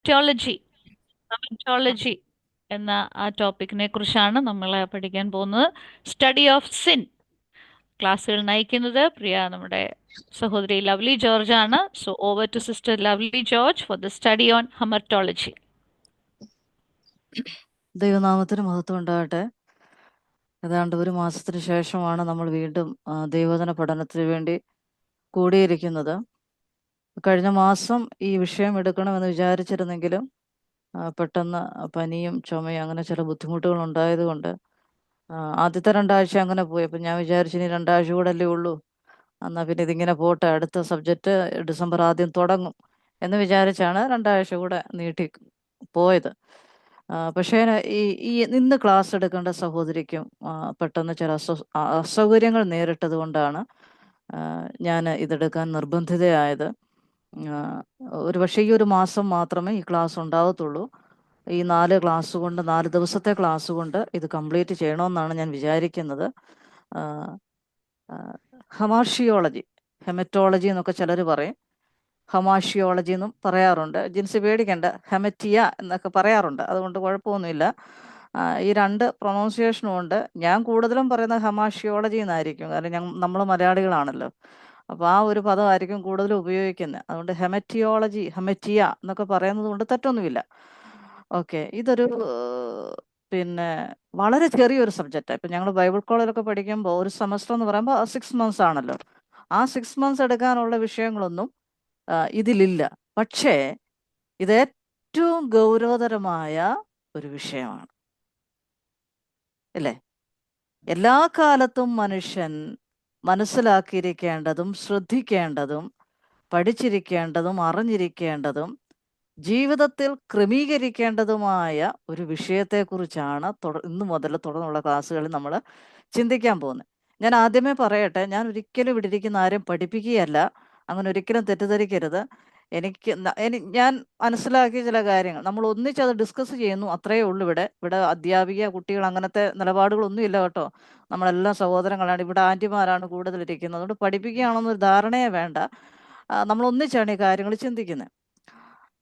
ടോളജി haematology എന്ന ആ ടോപ്പിക്കിനെ കുറിച്ചാണ് നമ്മൾ പഠിക്കാൻ പോകുന്നത്. Study of sin. ക്ലാസ്സുകൾ നയിക്കുന്നത് നമ്മുടെ സഹോദരി ലവ്ലി ജോർജ് ആണ്. So over to sister Lovely George for the study on haematology. ദൈവനാമത്തിന് മഹത്വം ഉണ്ടാകട്ടെ. ഏതാണ്ട് ഒരു മാസത്തിന് ശേഷമാണ് നമ്മൾ വീണ്ടും ദൈവവചന പഠനത്തിന് വേണ്ടി കൂടിയിരിക്കുന്നത്. കഴിഞ്ഞ മാസം ഈ വിഷയം എടുക്കണമെന്ന് വിചാരിച്ചിരുന്നെങ്കിലും പെട്ടെന്ന് പനിയും ചുമയും അങ്ങനെ ചില ബുദ്ധിമുട്ടുകൾ ഉണ്ടായതുകൊണ്ട് ആദ്യത്തെ 2 ആഴ്ച അങ്ങനെ പോയി. അപ്പം ഞാൻ വിചാരിച്ചു ഇനി 2 ആഴ്ച കൂടെ അല്ലേ ഉള്ളൂ, എന്നാൽ പിന്നെ ഇതിങ്ങനെ പോട്ടെ, അടുത്ത സബ്ജക്റ്റ് ഡിസംബർ ആദ്യം തുടങ്ങും എന്ന് വിചാരിച്ചാണ് 2 ആഴ്ച കൂടെ നീട്ടി പോയത്. പക്ഷേ ഈ ഈ ഇന്ന് ക്ലാസ് എടുക്കേണ്ട സഹോദരിക്കും പെട്ടെന്ന് ചില അസൗകര്യങ്ങൾ നേരിട്ടത് കൊണ്ടാണ് ഞാൻ ഇതെടുക്കാൻ നിർബന്ധിതയായത്. ഒരു പക്ഷേ ഈ ഒരു മാസം മാത്രമേ ഈ ക്ലാസ് ഉണ്ടാവത്തുള്ളൂ. ഈ 4 ക്ലാസ് കൊണ്ട് 4 ദിവസത്തെ ക്ലാസ് കൊണ്ട് ഇത് കംപ്ലീറ്റ് ചെയ്യണമെന്നാണ് ഞാൻ വിചാരിക്കുന്നത്. ഹെമാഷിയോളജി, ഹെമറ്റോളജി എന്നൊക്കെ ചിലർ പറയും, ഹമാഷിയോളജി എന്നും പറയാറുണ്ട്. ജിൻസി പേടിക്കണ്ട, ഹെമറ്റിയ എന്നൊക്കെ പറയാറുണ്ട്, അതുകൊണ്ട് കുഴപ്പമൊന്നുമില്ല. ഈ 2 പ്രൊണൗൺസിയേഷനും ഉണ്ട്. ഞാൻ കൂടുതലും പറയുന്നത് ഹമാഷിയോളജി എന്നായിരിക്കും, കാരണം നമ്മൾ മലയാളികളാണല്ലോ, അപ്പോൾ ആ ഒരു പദമായിരിക്കും കൂടുതലും ഉപയോഗിക്കുന്നത്. അതുകൊണ്ട് ഹെമറ്റിയോളജി, ഹെമറ്റിയ എന്നൊക്കെ പറയുന്നത് കൊണ്ട് തെറ്റൊന്നുമില്ല. ഓക്കെ, ഇതൊരു പിന്നെ വളരെ ചെറിയൊരു സബ്ജക്റ്റാണ്. ഇപ്പം ഞങ്ങൾ ബൈബിൾ കോളേജിലൊക്കെ പഠിക്കുമ്പോൾ ഒരു സെമസ്റ്റർ എന്ന് പറയുമ്പോൾ 6 മന്ത്സ് ആണല്ലോ. ആ 6 മന്ത്സ് എടുക്കാനുള്ള വിഷയങ്ങളൊന്നും ഇതിലില്ല. പക്ഷേ ഇത് ഏറ്റവും ഗൗരവതരമായ ഒരു വിഷയമാണ്, അല്ലേ? എല്ലാ കാലത്തും മനുഷ്യൻ മനസ്സിലാക്കിയിരിക്കേണ്ടതും ശ്രദ്ധിക്കേണ്ടതും പഠിച്ചിരിക്കേണ്ടതും അറിഞ്ഞിരിക്കേണ്ടതും ജീവിതത്തിൽ ക്രമീകരിക്കേണ്ടതുമായ ഒരു വിഷയത്തെക്കുറിച്ചാണ് ഇന്നു മുതൽ തുടർന്നുള്ള ക്ലാസ്സുകളിൽ നമ്മൾ ചിന്തിക്കാൻ പോകുന്നത്. ഞാൻ ആദ്യമേ പറയട്ടെ, ഞാൻ ഒരിക്കലും ഇവിടെ ഇരിക്കുന്ന ആരും പഠിപ്പിക്കുകയല്ല, അങ്ങനെ ഒരിക്കലും തെറ്റിദ്ധരിക്കരുത്. ഞാൻ മനസ്സിലാക്കിയ ചില കാര്യങ്ങൾ നമ്മൾ ഒന്നിച്ചത് ഡിസ്കസ് ചെയ്യുന്നു, അത്രയേ ഉള്ളൂ. ഇവിടെ അധ്യാപിക, കുട്ടികൾ അങ്ങനത്തെ നിലപാടുകളൊന്നും ഇല്ല കേട്ടോ. നമ്മളെല്ലാം സഹോദരങ്ങളാണ്. ഇവിടെ ആൻറ്റിമാരാണ് കൂടുതലിരിക്കുന്നത്. അതുകൊണ്ട് പഠിപ്പിക്കുകയാണെന്നൊരു ധാരണയെ വേണ്ട. നമ്മൾ ഒന്നിച്ചാണ് ഈ കാര്യങ്ങൾ ചിന്തിക്കുന്നത്.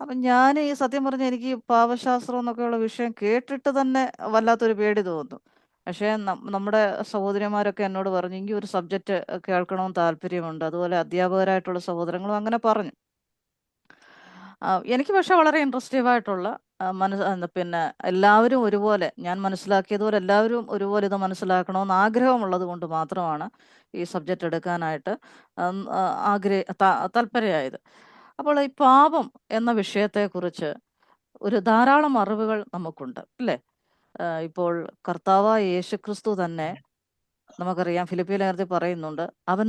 അപ്പം ഞാൻ ഈ സത്യം പറഞ്ഞാൽ എനിക്ക് പാവശാസ്ത്രം എന്നൊക്കെയുള്ള വിഷയം കേട്ടിട്ട് തന്നെ വല്ലാത്തൊരു പേടി തോന്നുന്നു. പക്ഷേ നമ്മുടെ സഹോദരിമാരൊക്കെ എന്നോട് പറഞ്ഞു ഇങ്ങനെ ഒരു സബ്ജക്റ്റ് കേൾക്കണമെന്ന് താല്പര്യമുണ്ട്. അതുപോലെ അധ്യാപകരായിട്ടുള്ള സഹോദരങ്ങളും അങ്ങനെ പറഞ്ഞു. എനിക്ക് പക്ഷെ വളരെ ഇൻട്രസ്റ്റീവായിട്ടുള്ള പിന്നെ എല്ലാവരും ഒരുപോലെ, ഞാൻ മനസ്സിലാക്കിയതുപോലെ എല്ലാവരും ഒരുപോലെ ഇത് മനസ്സിലാക്കണമെന്ന് ആഗ്രഹമുള്ളത് കൊണ്ട് മാത്രമാണ് ഈ സബ്ജക്റ്റ് എടുക്കാനായിട്ട് താല്പര്യമായത്. അപ്പോൾ ഈ പാപം എന്ന വിഷയത്തെക്കുറിച്ച് ഒരു ധാരാളം അറിവുകൾ നമുക്കുണ്ട്, അല്ലേ? ഇപ്പോൾ കർത്താവായ യേശുക്രിസ്തു തന്നെ നമുക്കറിയാം, ഫിലിപ്പിയ ലേഖനത്തിൽ പറയുന്നുണ്ട്, അവൻ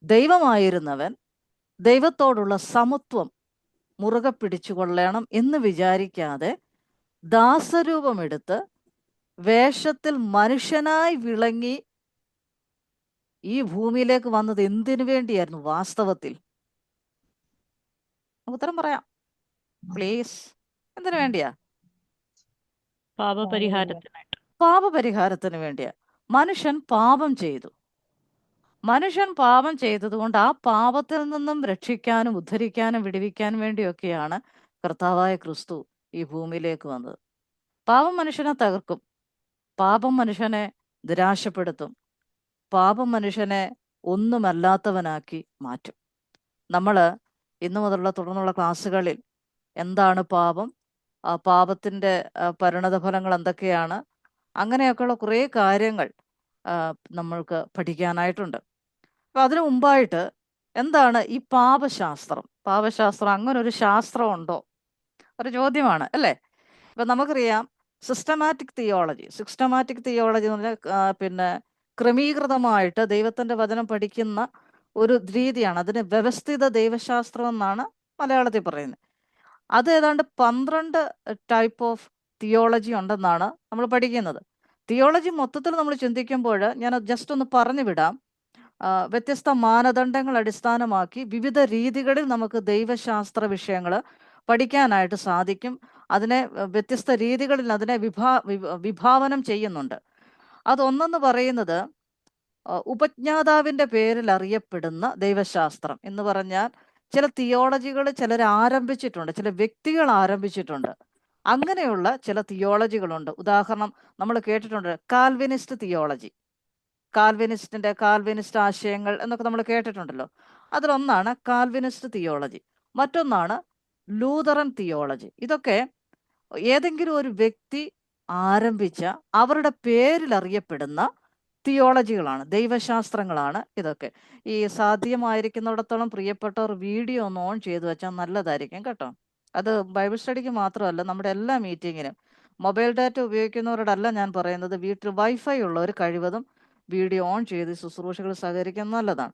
ദൈവമായിരുന്നവൻ ദൈവത്തോടുള്ള സമത്വം മുറുകെ പിടിച്ചു കൊള്ളണം എന്ന് വിചാരിക്കാതെ ദാസരൂപമെടുത്ത് വേഷത്തിൽ മനുഷ്യനായി വിളങ്ങി ഈ ഭൂമിയിലേക്ക് വന്നത് എന്തിനു വേണ്ടിയായിരുന്നു വാസ്തവത്തിൽ? ഉത്തരം പറയാം പ്ലീസ്. എന്തിനു വേണ്ടിയാ? പാപപരിഹാരത്തിനായിട്ട്. പാപപരിഹാരത്തിന് വേണ്ടിയാ. മനുഷ്യൻ പാപം ചെയ്തതുകൊണ്ട് ആ പാപത്തിൽ നിന്നും രക്ഷിക്കാനും ഉദ്ധരിക്കാനും വിടുവിക്കാനും വേണ്ടിയൊക്കെയാണ് കർത്താവായ ക്രിസ്തു ഈ ഭൂമിയിലേക്ക് വന്നത്. പാപം മനുഷ്യനെ തകർക്കും, പാപം മനുഷ്യനെ നിരാശപ്പെടുത്തും, പാപം മനുഷ്യനെ ഒന്നുമല്ലാത്തവനാക്കി മാറ്റും. നമ്മൾ ഇന്നു മുതലുള്ള തുടർന്നുള്ള ക്ലാസ്സുകളിൽ എന്താണ് പാപം, ആ പാപത്തിൻ്റെ പരിണതഫലങ്ങൾ എന്തൊക്കെയാണ്, അങ്ങനെയൊക്കെയുള്ള കുറേ കാര്യങ്ങൾ നമ്മൾക്ക് പഠിക്കാനായിട്ടുണ്ട്. അപ്പം അതിനു മുമ്പായിട്ട് എന്താണ് ഈ പാപശാസ്ത്രം അങ്ങനെ ഒരു ശാസ്ത്രമുണ്ടോ? ഒരു ചോദ്യമാണ്, അല്ലേ? ഇപ്പം നമുക്കറിയാം സിസ്റ്റമാറ്റിക് തിയോളജി എന്ന് പറഞ്ഞാൽ പിന്നെ ക്രമീകൃതമായിട്ട് ദൈവത്തിൻ്റെ വചനം പഠിക്കുന്ന ഒരു രീതിയാണ്. അതിന് വ്യവസ്ഥിത ദൈവശാസ്ത്രം എന്നാണ് മലയാളത്തിൽ പറയുന്നത്. അത് ഏതാണ്ട് 12 ടൈപ്പ് ഓഫ് തിയോളജി ഉണ്ടെന്നാണ് നമ്മൾ പഠിക്കുന്നത്. തിയോളജി മൊത്തത്തിൽ നമ്മൾ ചിന്തിക്കുമ്പോൾ ഞാൻ ജസ്റ്റ് ഒന്ന് പറഞ്ഞു വിടാം. വ്യത്യസ്ത മാനദണ്ഡങ്ങൾ അടിസ്ഥാനമാക്കി വിവിധ രീതികളിൽ നമുക്ക് ദൈവശാസ്ത്ര വിഷയങ്ങൾ പഠിക്കാനായിട്ട് സാധിക്കും. അതിനെ വ്യത്യസ്ത രീതികളിൽ അതിനെ വിഭാവനം ചെയ്യുന്നുണ്ട്. അതൊന്നെന്ന് പറയുന്നത് ഉപജ്ഞാതാവിൻ്റെ പേരിൽ അറിയപ്പെടുന്ന ദൈവശാസ്ത്രം എന്ന് പറഞ്ഞാൽ ചില തിയോളജികൾ ചിലർ ആരംഭിച്ചിട്ടുണ്ട്, ചില വ്യക്തികൾ ആരംഭിച്ചിട്ടുണ്ട്. അങ്ങനെയുള്ള ചില തിയോളജികളുണ്ട്. ഉദാഹരണം നമ്മൾ കേട്ടിട്ടുണ്ട് കാൽവിനിസ്റ്റ് തിയോളജി. കാൽവിനിസ്റ്റ് ആശയങ്ങൾ എന്നൊക്കെ നമ്മൾ കേട്ടിട്ടുണ്ടല്ലോ. അതിലൊന്നാണ് കാൽവിനിസ്റ്റ് തിയോളജി. മറ്റൊന്നാണ് ലൂതറൻ തിയോളജി. ഇതൊക്കെ ഏതെങ്കിലും ഒരു വ്യക്തി ആരംഭിച്ച അവരുടെ പേരിൽ അറിയപ്പെടുന്ന തിയോളജികളാണ്, ദൈവശാസ്ത്രങ്ങളാണ് ഇതൊക്കെ. ഈ സാധ്യമായിരിക്കുന്നിടത്തോളം പ്രിയപ്പെട്ടവർ വീഡിയോ ഒന്ന് ഓൺ ചെയ്തു വെച്ചാൽ നല്ലതായിരിക്കും കേട്ടോ. അത് ബൈബിൾ സ്റ്റഡിക്ക് മാത്രമല്ല, നമ്മുടെ എല്ലാ മീറ്റിങ്ങിനും. മൊബൈൽ ഡാറ്റ ഉപയോഗിക്കുന്നവരോടല്ല ഞാൻ പറയുന്നത്, വീട്ടിൽ വൈഫൈ ഉള്ളവർ കഴിവതും വീഡിയോ ഓൺ ചെയ്ത് ശുശ്രൂഷകൾ സഹകരിക്കാൻ നല്ലതാണ്.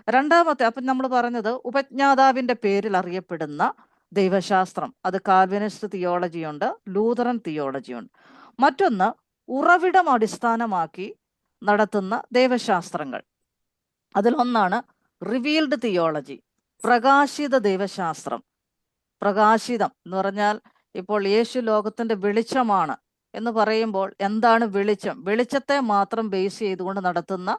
രണ്ടാമത്തെ, അപ്പം നമ്മൾ പറഞ്ഞത് ഉപജ്ഞാതാവിൻ്റെ പേരിൽ അറിയപ്പെടുന്ന ദൈവശാസ്ത്രം, അത് കാൽവിനിസ്റ്റ് തിയോളജിയുണ്ട്, ലൂതറൻ തിയോളജിയുണ്ട്. മറ്റൊന്ന് ഉറവിടം അടിസ്ഥാനമാക്കി നടത്തുന്ന ദൈവശാസ്ത്രങ്ങൾ. അതിലൊന്നാണ് റിവീൽഡ് തിയോളജി, പ്രകാശിത ദൈവശാസ്ത്രം. പ്രകാശിതം എന്ന് പറഞ്ഞാൽ, ഇപ്പോൾ യേശു ലോകത്തിന്റെ വെളിച്ചമാണ് എന്ന് പറയുമ്പോൾ എന്താണ് വെളിച്ചം? വെളിച്ചത്തെ മാത്രം ബേസ് ചെയ്തുകൊണ്ട് നടത്തുന്ന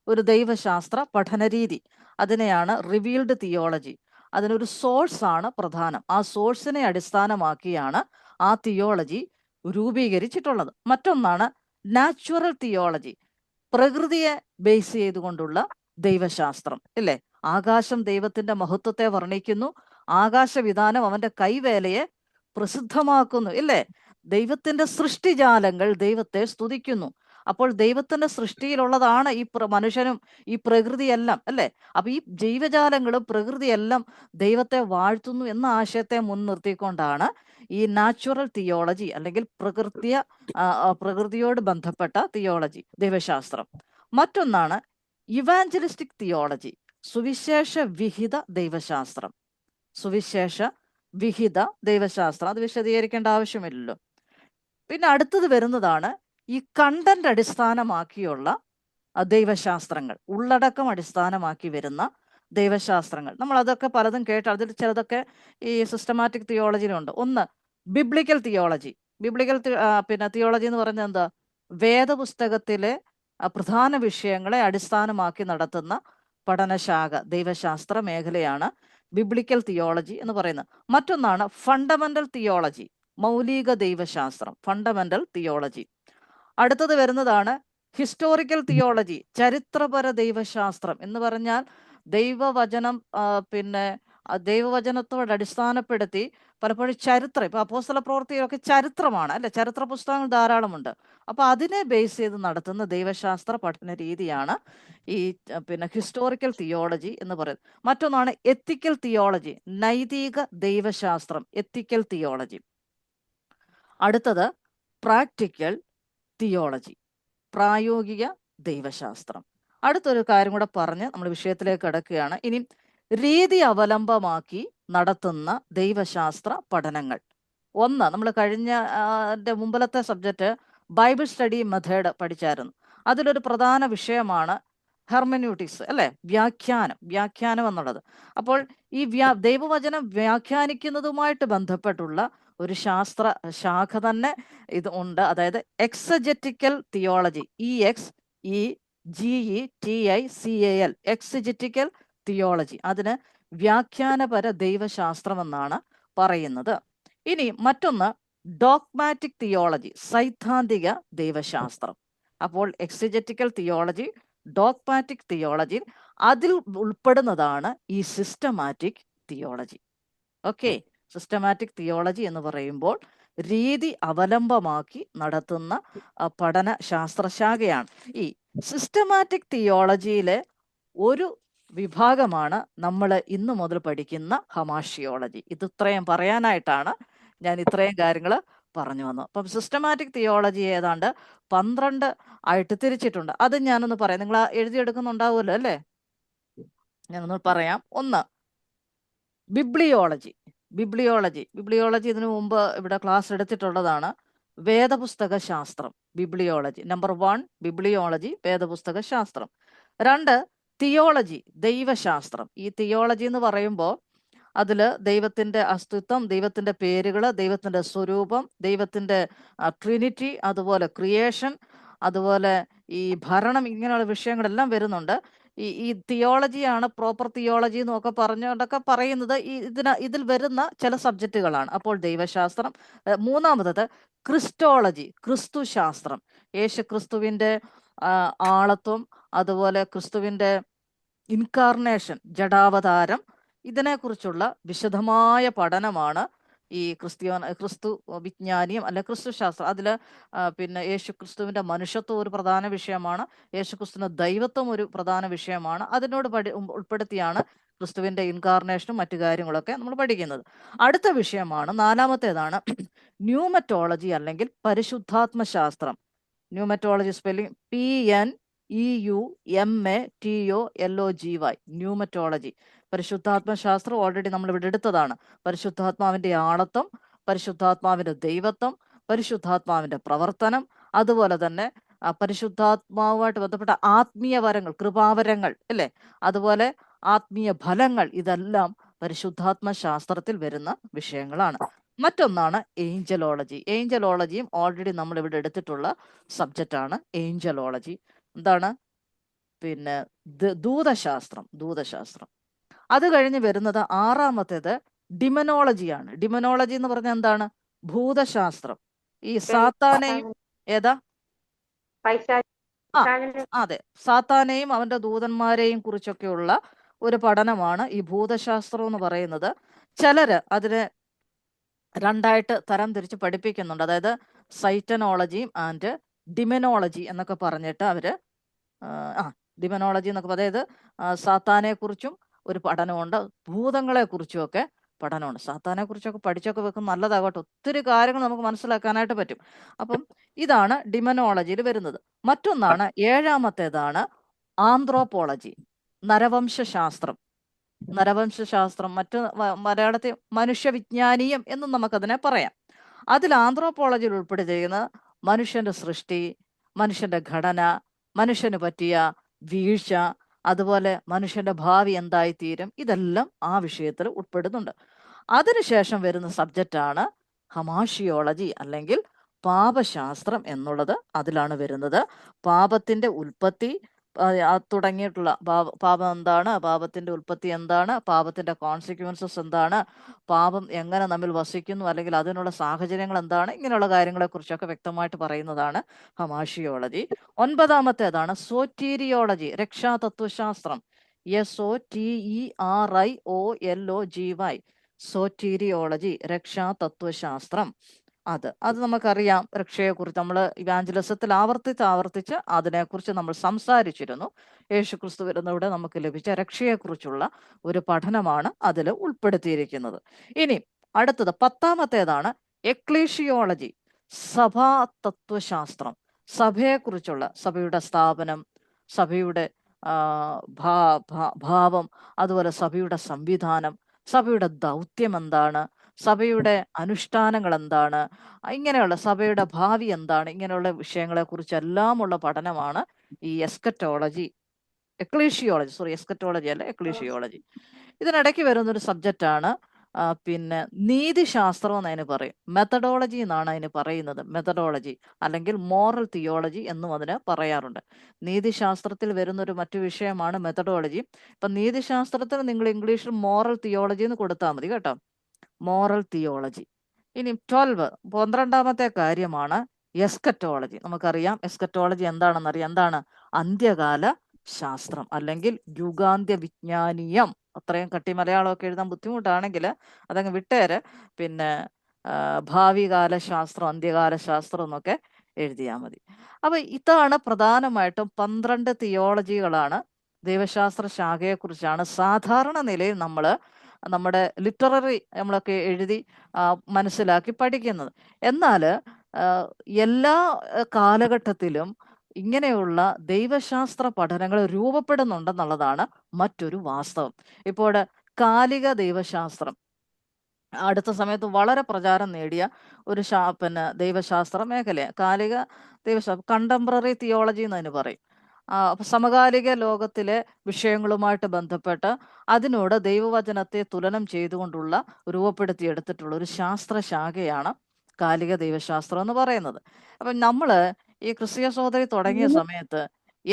ഒരു ദൈവശാസ്ത്ര പഠനരീതി, അതിനെയാണ് റിവീൽഡ് തിയോളജി. അതിനൊരു സോഴ്സ് ആണ് പ്രധാനം. ആ സോഴ്സിനെ അടിസ്ഥാനമാക്കിയാണ് ആ തിയോളജി രൂപീകരിച്ചിട്ടുള്ളത്. മറ്റൊന്നാണ് നാച്ചുറൽ തിയോളജി, പ്രകൃതിയെ ബേസ് ചെയ്തുകൊണ്ടുള്ള ദൈവശാസ്ത്രം. ഇല്ലേ? ആകാശം ദൈവത്തിന്റെ മഹത്വത്തെ വർണ്ണിക്കുന്നു, ആകാശവിധാനം അവന്റെ കൈവേലയെ പ്രസിദ്ധമാക്കുന്നു. ഇല്ലേ? ദൈവത്തിന്റെ സൃഷ്ടിജാലങ്ങൾ ദൈവത്തെ സ്തുതിക്കുന്നു. അപ്പോൾ ദൈവത്തിന്റെ സൃഷ്ടിയിലുള്ളതാണ് ഈ മനുഷ്യനും ഈ പ്രകൃതിയെല്ലാം. അല്ലേ? അപ്പൊ ഈ ജീവജാലങ്ങളും പ്രകൃതിയെല്ലാം ദൈവത്തെ വാഴ്ത്തുന്നു എന്ന ആശയത്തെ മുൻനിർത്തിക്കൊണ്ടാണ് ഈ നാച്ചുറൽ തിയോളജി അല്ലെങ്കിൽ പ്രകൃതിയോട് ബന്ധപ്പെട്ട തിയോളജി, ദൈവശാസ്ത്രം. മറ്റൊന്നാണ് ഇവാഞ്ചലിസ്റ്റിക് തിയോളജി, സുവിശേഷ വിഹിത ദൈവശാസ്ത്രം. സുവിശേഷ വിഹിത ദൈവശാസ്ത്രം, അത് വിശദീകരിക്കേണ്ട ആവശ്യമില്ലല്ലോ. പിന്നെ അടുത്തത് വരുന്നതാണ് ഈ കണ്ടന്റ് അടിസ്ഥാനമാക്കിയുള്ള ദൈവശാസ്ത്രങ്ങൾ, ഉള്ളടക്കം അടിസ്ഥാനമാക്കി വരുന്ന ദൈവശാസ്ത്രങ്ങൾ. നമ്മൾ അതൊക്കെ പലതും കേട്ട്, അതിൽ ചിലതൊക്കെ ഈ സിസ്റ്റമാറ്റിക് തിയോളജിയിലുണ്ട്. ഒന്ന് ബിബ്ലിക്കൽ തിയോളജി. ബിബ്ലിക്കൽ തിയോളജി എന്ന് പറയുന്നത് എന്താ? വേദപുസ്തകത്തിലെ പ്രധാന വിഷയങ്ങളെ അടിസ്ഥാനമാക്കി നടത്തുന്ന പഠനശാഖ, ദൈവശാസ്ത്ര മേഖലയാണ് ബിബ്ലിക്കൽ തിയോളജി എന്ന് പറയുന്നത്. മറ്റൊന്നാണ് ഫണ്ടമെന്റൽ തിയോളജി, മൗലിക ദൈവശാസ്ത്രം, ഫണ്ടമെന്റൽ തിയോളജി. അടുത്തത് വരുന്നതാണ് ഹിസ്റ്റോറിക്കൽ തിയോളജി, ചരിത്രപര ദൈവശാസ്ത്രം എന്ന് പറഞ്ഞാൽ ദൈവവചനം ദൈവവചനത്തോട് അടിസ്ഥാനപ്പെടുത്തി പലപ്പോഴും ചരിത്രം, ഇപ്പൊ അപ്പോസ്തല പ്രവൃത്തിയൊക്കെ ചരിത്രമാണ് അല്ലെ, ചരിത്ര പുസ്തകങ്ങൾ ധാരാളമുണ്ട്. അപ്പൊ അതിനെ ബേസ് ചെയ്ത് നടത്തുന്ന ദൈവശാസ്ത്ര പഠന രീതിയാണ് ഈ ഹിസ്റ്റോറിക്കൽ തിയോളജി എന്ന് പറയുന്നത്. മറ്റൊന്നാണ് എത്തിക്കൽ തിയോളജി, നൈതിക ദൈവശാസ്ത്രം, എത്തിക്കൽ തിയോളജി. അടുത്തത് പ്രാക്ടിക്കൽ തിയോളജി, പ്രായോഗിക ദൈവശാസ്ത്രം. അടുത്തൊരു കാര്യം കൂടെ പറഞ്ഞ് നമ്മൾ വിഷയത്തിലേക്ക് കിടക്കുകയാണ്. ഇനി രീതി അവലംബമാക്കി നടത്തുന്ന ദൈവശാസ്ത്ര പഠനങ്ങൾ. ഒന്ന്, നമ്മൾ കഴിഞ്ഞ മുമ്പിലത്തെ സബ്ജക്റ്റ് ബൈബിൾ സ്റ്റഡി മെത്തേഡ് പഠിച്ചായിരുന്നു. അതിലൊരു പ്രധാന വിഷയമാണ് ഹെർമന്യൂട്ടിക്സ്, അല്ലെ? വ്യാഖ്യാനം എന്നുള്ളത്. അപ്പോൾ ഈ ദൈവവചനം വ്യാഖ്യാനിക്കുന്നതുമായിട്ട് ബന്ധപ്പെട്ടുള്ള ഒരു ശാസ്ത്ര ശാഖ തന്നെ ഇത് ഉണ്ട്. അതായത് എക്സജറ്റിക്കൽ തിയോളജി, EXEGETICAL, എക്സജറ്റിക്കൽ തിയോളജി. അതിന് വ്യാഖ്യാനപര ദൈവശാസ്ത്രം എന്നാണ് പറയുന്നത്. ഇനി മറ്റൊന്ന് ഡോഗ്മാറ്റിക് തിയോളജി, സൈദ്ധാന്തിക ദൈവശാസ്ത്രം. അപ്പോൾ എക്സജറ്റിക്കൽ തിയോളജി, ഡോഗ്മാറ്റിക് തിയോളജി, അതിൽ ഉൾപ്പെടുന്നതാണ് ഈ systematic theology. Okay, systematic theology എന്ന് പറയുമ്പോൾ രീതി അവലംബമാക്കി നടത്തുന്ന പഠന ശാസ്ത്രശാഖയാണ്. ഈ സിസ്റ്റമാറ്റിക് തിയോളജിയിലെ ഒരു വിഭാഗമാണ് നമ്മൾ ഇന്നു മുതൽ പഠിക്കുന്ന ഹമാഷിയോളജി. ഇത്രയും പറയാനായിട്ടാണ് ഞാൻ ഇത്രയും കാര്യങ്ങൾ പറഞ്ഞു വന്നത്. അപ്പം സിസ്റ്റമാറ്റിക് തിയോളജി ഏതാണ്ട് 12 ആയിട്ട് തിരിച്ചിട്ടുണ്ട്. അത് ഞാനൊന്ന് പറയാം, നിങ്ങൾ എഴുതിയെടുക്കുന്നുണ്ടാവുമല്ലോ അല്ലേ? ഞാനൊന്ന് പറയാം. ഒന്ന്, ബിബ്ലിയോളജി. ഇതിനു മുമ്പ് ഇവിടെ ക്ലാസ് എടുത്തിട്ടുള്ളതാണ്. വേദപുസ്തക ശാസ്ത്രം, ബിബ്ലിയോളജി. നമ്പർ 1 ബിബ്ലിയോളജി, വേദപുസ്തക ശാസ്ത്രം. 2 തിയോളജി, ദൈവശാസ്ത്രം. ഈ തിയോളജി എന്ന് പറയുമ്പോൾ അതിൽ ദൈവത്തിന്റെ അസ്തിത്വം, ദൈവത്തിന്റെ പേരുകൾ, ദൈവത്തിന്റെ സ്വരൂപം, ദൈവത്തിന്റെ ട്രിനിറ്റി, അതുപോലെ ക്രിയേഷൻ, അതുപോലെ ഈ ഭരണം, ഇങ്ങനെയുള്ള വിഷയങ്ങളെല്ലാം വരുന്നുണ്ട്. ഈ തിയോളജിയാണ് പ്രോപ്പർ തിയോളജി എന്നൊക്കെ പറഞ്ഞുകൊണ്ടൊക്കെ പറയുന്നത് ഇതിൽ വരുന്ന ചില സബ്ജക്റ്റുകളാണ്. അപ്പോൾ ദൈവശാസ്ത്രം. മൂന്നാമത്തത് ക്രിസ്റ്റോളജി, ക്രിസ്തു ശാസ്ത്രം. യേശു ക്രിസ്തുവിൻ്റെ ആളത്വം, അതുപോലെ ക്രിസ്തുവിൻ്റെ ഇൻകാർണേഷൻ, ജഡാവതാരം, ഇതിനെക്കുറിച്ചുള്ള വിശദമായ പഠനമാണ് ഈ ക്രിസ്തു വിജ്ഞാനിയും അല്ലെ ക്രിസ്തു ശാസ്ത്രം. അതിൽ പിന്നെ യേശു ക്രിസ്തുവിൻ്റെ മനുഷ്യത്വം ഒരു പ്രധാന വിഷയമാണ്, യേശു ക്രിസ്തുവിൻ്റെ ദൈവത്വം ഒരു പ്രധാന വിഷയമാണ്. അതിനോട് ഉൾപ്പെടുത്തിയാണ് ക്രിസ്തുവിൻ്റെ ഇൻകാർണേഷനും മറ്റു കാര്യങ്ങളൊക്കെ നമ്മൾ പഠിക്കുന്നത്. അടുത്ത വിഷയമാണ്, നാലാമത്തേതാണ് ന്യൂമറ്റോളജി അല്ലെങ്കിൽ പരിശുദ്ധാത്മ ശാസ്ത്രം. Numerology spelling PNEUMATOLOGY, numerology. പരിശുദ്ധാത്മ ശാസ്ത്രം ഓൾറെഡി നമ്മൾ ഇവിടെ എടുത്തതാണ്. പരിശുദ്ധാത്മാവിൻ്റെ ആളത്വം, പരിശുദ്ധാത്മാവിൻ്റെ ദൈവത്വം, പരിശുദ്ധാത്മാവിൻ്റെ പ്രവർത്തനം, അതുപോലെ തന്നെ പരിശുദ്ധാത്മാവുമായിട്ട് ബന്ധപ്പെട്ട ആത്മീയ വരങ്ങൾ, കൃപാവരങ്ങൾ അല്ലേ, അതുപോലെ ആത്മീയ ഫലങ്ങൾ, ഇതെല്ലാം പരിശുദ്ധാത്മ ശാസ്ത്രത്തിൽ വരുന്ന വിഷയങ്ങളാണ്. മറ്റൊന്നാണ് ഏഞ്ചലോളജി. ഏഞ്ചലോളജിയും ഓൾറെഡി നമ്മൾ ഇവിടെ എടുത്തിട്ടുള്ള സബ്ജക്റ്റാണ് ഏഞ്ചലോളജി. എന്താണ്? പിന്നെ ദൂതശാസ്ത്രം. അത് കഴിഞ്ഞ് വരുന്നത് ആറാമത്തേത് ഡിമനോളജിയാണ്. ഡിമനോളജി എന്ന് പറഞ്ഞാൽ എന്താണ്? ഭൂതശാസ്ത്രം. ഈ സാത്താനെയും ഏതാ അതെ, സാത്താനെയും അവന്റെ ദൂതന്മാരെയും കുറിച്ചൊക്കെയുള്ള ഒരു പഠനമാണ് ഈ ഭൂതശാസ്ത്രം എന്ന് പറയുന്നത്. ചിലര് അതിനെ രണ്ടായിട്ട് തരം തിരിച്ച് പഠിപ്പിക്കുന്നുണ്ട്. അതായത് സൈറ്റനോളജിയും ആൻഡ് ഡിമനോളജി എന്നൊക്കെ പറഞ്ഞിട്ട് അവര് ഡിമനോളജി എന്നൊക്കെ, അതായത് സാത്താനെ കുറിച്ചും ഒരു പഠനമുണ്ട്, ഭൂതങ്ങളെ കുറിച്ചുമൊക്കെ പഠനമുണ്ട്. സാത്താനെ കുറിച്ചൊക്കെ പഠിച്ചൊക്കെ വെക്കും, നല്ലതാകട്ടെ, ഒത്തിരി കാര്യങ്ങൾ നമുക്ക് മനസ്സിലാക്കാനായിട്ട് പറ്റും. അപ്പം ഇതാണ് ഡിമനോളജിയിൽ വരുന്നത്. മറ്റൊന്നാണ്, ഏഴാമത്തേതാണ് ആന്ത്രോപോളജി, നരവംശാസ്ത്രം. മറ്റ് മലയാളത്തിൽ മനുഷ്യവിജ്ഞാനീയം എന്നും നമുക്കതിനെ പറയാം. അതിൽ ആന്ത്രോപോളജിയിൽ ഉൾപ്പെടുത്തിയിരിക്കുന്ന മനുഷ്യന്റെ സൃഷ്ടി, മനുഷ്യന്റെ ഘടന, മനുഷ്യന് പറ്റിയ വീഴ്ച, അതുപോലെ മനുഷ്യന്റെ ഭാവി എന്തായിത്തീരും, ഇതെല്ലാം ആ വിഷയത്തിൽ ഉൾപ്പെടുന്നുണ്ട്. അതിനുശേഷം വരുന്ന സബ്ജക്റ്റാണ് ഹമാഷിയോളജി അല്ലെങ്കിൽ പാപശാസ്ത്രം എന്നുള്ളത്. അതിലാണ് വരുന്നത് പാപത്തിന്റെ ഉൽപ്പത്തി തുടങ്ങിയിട്ടുള്ള പാപം എന്താണ്, പാപത്തിന്റെ ഉൽപ്പത്തി എന്താണ്, പാപത്തിന്റെ കോൺസിക്വൻസസ് എന്താണ്, പാപം എങ്ങനെ നമ്മിൽ വസിക്കുന്നു അല്ലെങ്കിൽ അതിനുള്ള സാഹചര്യങ്ങൾ എന്താണ്, ഇങ്ങനെയുള്ള കാര്യങ്ങളെ കുറിച്ചൊക്കെ വ്യക്തമായിട്ട് പറയുന്നതാണ് ഹമാഷിയോളജി. ഒൻപതാമത്തേതാണ് സോറ്റീരിയോളജി, രക്ഷാതത്വശാസ്ത്രം. SOTERIOLOGY, സോറ്റീരിയോളജി, രക്ഷാതത്വശാസ്ത്രം. അത് നമുക്കറിയാം. രക്ഷയെക്കുറിച്ച് നമ്മൾ ഇവാഞ്ചലിസത്തിൽ ആവർത്തിച്ച് അതിനെക്കുറിച്ച് നമ്മൾ സംസാരിച്ചിരുന്നു. യേശുക്രിസ്തു വരുന്നവിടെ നമുക്ക് ലഭിച്ച രക്ഷയെക്കുറിച്ചുള്ള ഒരു പഠനമാണ് അതിൽ ഉൾപ്പെടുത്തിയിരിക്കുന്നത്. ഇനി അടുത്തത് 10ാമത്തേതാണ് എക്ലീഷിയോളജി, സഭാ തത്വശാസ്ത്രം. സഭയെക്കുറിച്ചുള്ള, സഭയുടെ സ്ഥാപനം, സഭയുടെ ഭാവം, അതുപോലെ സഭയുടെ സംവിധാനം, സഭയുടെ ദൗത്യം എന്താണ്, സഭയുടെ അനുഷ്ഠാനങ്ങൾ എന്താണ്, ഇങ്ങനെയുള്ള സഭയുടെ ഭാവി എന്താണ്, ഇങ്ങനെയുള്ള വിഷയങ്ങളെ കുറിച്ചെല്ലാമുള്ള പഠനമാണ് ഈ എക്ലീഷിയോളജി. ഇതിനിടയ്ക്ക് വരുന്നൊരു സബ്ജക്റ്റാണ് പിന്നെ നീതിശാസ്ത്രം എന്ന് അതിന് പറയും. മെത്തഡോളജി എന്നാണ് അതിന് പറയുന്നത്. മെത്തഡോളജി അല്ലെങ്കിൽ മോറൽ തിയോളജി എന്നും അതിന് പറയാറുണ്ട്. നീതിശാസ്ത്രത്തിൽ വരുന്നൊരു മറ്റു വിഷയമാണ് മെത്തഡോളജി. ഇപ്പം നീതിശാസ്ത്രത്തിന് നിങ്ങൾ ഇംഗ്ലീഷിൽ മോറൽ തിയോളജി എന്ന് കൊടുത്താൽ മതി കേട്ടോ, മോറൽ തിയോളജി. ഇനി 12ാമത്തെ കാര്യമാണ് എസ്കറ്റോളജി. നമുക്കറിയാം എസ്കറ്റോളജി എന്താണെന്നറിയാം. എന്താണ്? അന്ത്യകാല ശാസ്ത്രം അല്ലെങ്കിൽ യുഗാന്ത്യ വിജ്ഞാനീയം. അത്രയും കട്ടി മലയാളമൊക്കെ എഴുതാൻ ബുദ്ധിമുട്ടാണെങ്കിൽ അതങ്ങ് വിട്ടേര്. പിന്നെ ഭാവികാല ശാസ്ത്രം, അന്ത്യകാല ശാസ്ത്രം എന്നൊക്കെ എഴുതിയാൽ മതി. അപ്പൊ ഇതാണ് പ്രധാനമായിട്ടും 12 തിയോളജികളാണ്, ദൈവശാസ്ത്ര ശാഖയെക്കുറിച്ചാണ് സാധാരണ നിലയിൽ നമ്മുടെ ലിറ്റററി നമ്മളൊക്കെ എഴുതി മനസ്സിലാക്കി പഠിക്കുന്നത്. എന്നാൽ എല്ലാ കാലഘട്ടത്തിലും ഇങ്ങനെയുള്ള ദൈവശാസ്ത്ര പഠനങ്ങൾ രൂപപ്പെടുന്നുണ്ടെന്നുള്ളതാണ് മറ്റൊരു വാസ്തവം. ഇപ്പോൾ കാലിക ദൈവശാസ്ത്രം അടുത്ത സമയത്ത് വളരെ പ്രചാരം നേടിയ ഒരു ദൈവശാസ്ത്ര മേഖലയാണ് കാലിക ദൈവശാസ്ത്രം. കണ്ടംപററി തിയോളജി എന്നതിന് പറയും. സമകാലിക ലോകത്തിലെ വിഷയങ്ങളുമായിട്ട് ബന്ധപ്പെട്ട് അതിനോട് ദൈവവചനത്തെ തുലനം ചെയ്തുകൊണ്ടുള്ള രൂപപ്പെടുത്തിയെടുത്തിട്ടുള്ള ഒരു ശാസ്ത്രശാഖയാണ് കാലിക ദൈവശാസ്ത്രം എന്ന് പറയുന്നത്. അപ്പം നമ്മൾ ഈ ക്രിസ്തീയ സഹോദരി തുടങ്ങിയ സമയത്ത്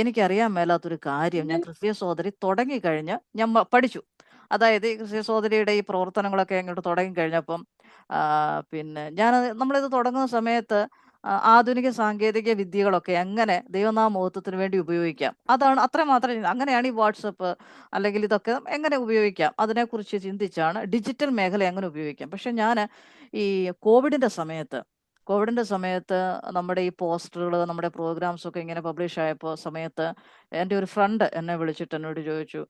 എനിക്കറിയാൻ മേലാത്തൊരു കാര്യം ഞാൻ ക്രിസ്തീയ സഹോദരി തുടങ്ങിക്കഴിഞ്ഞ് ഞാൻ പഠിച്ചു. അതായത് ഈ ക്രിസ്തീയ സഹോദരിയുടെ ഈ പ്രവർത്തനങ്ങളൊക്കെ അങ്ങോട്ട് തുടങ്ങിക്കഴിഞ്ഞപ്പം പിന്നെ നമ്മളിത് തുടങ്ങുന്ന സമയത്ത് ആധുനിക സാങ്കേതിക വിദ്യകളൊക്കെ എങ്ങനെ ദൈവനാമ മഹത്വത്തിന് വേണ്ടി ഉപയോഗിക്കാം, അതാണ് അത്ര മാത്രം. അങ്ങനെയാണ് ഈ വാട്സപ്പ് അല്ലെങ്കിൽ ഇതൊക്കെ എങ്ങനെ ഉപയോഗിക്കാം അതിനെക്കുറിച്ച് ചിന്തിച്ചാണ് ഡിജിറ്റൽ മേഖല എങ്ങനെ ഉപയോഗിക്കാം. പക്ഷെ ഞാൻ ഈ കോവിഡിൻ്റെ സമയത്ത് നമ്മുടെ ഈ പോസ്റ്ററുകൾ, നമ്മുടെ പ്രോഗ്രാംസ് ഒക്കെ ഇങ്ങനെ പബ്ലിഷ് ആയപ്പോൾ സമയത്ത് എൻ്റെ ഒരു ഫ്രണ്ട് എന്നെ വിളിച്ചിട്ട് എന്നോട് ചോദിച്ചു.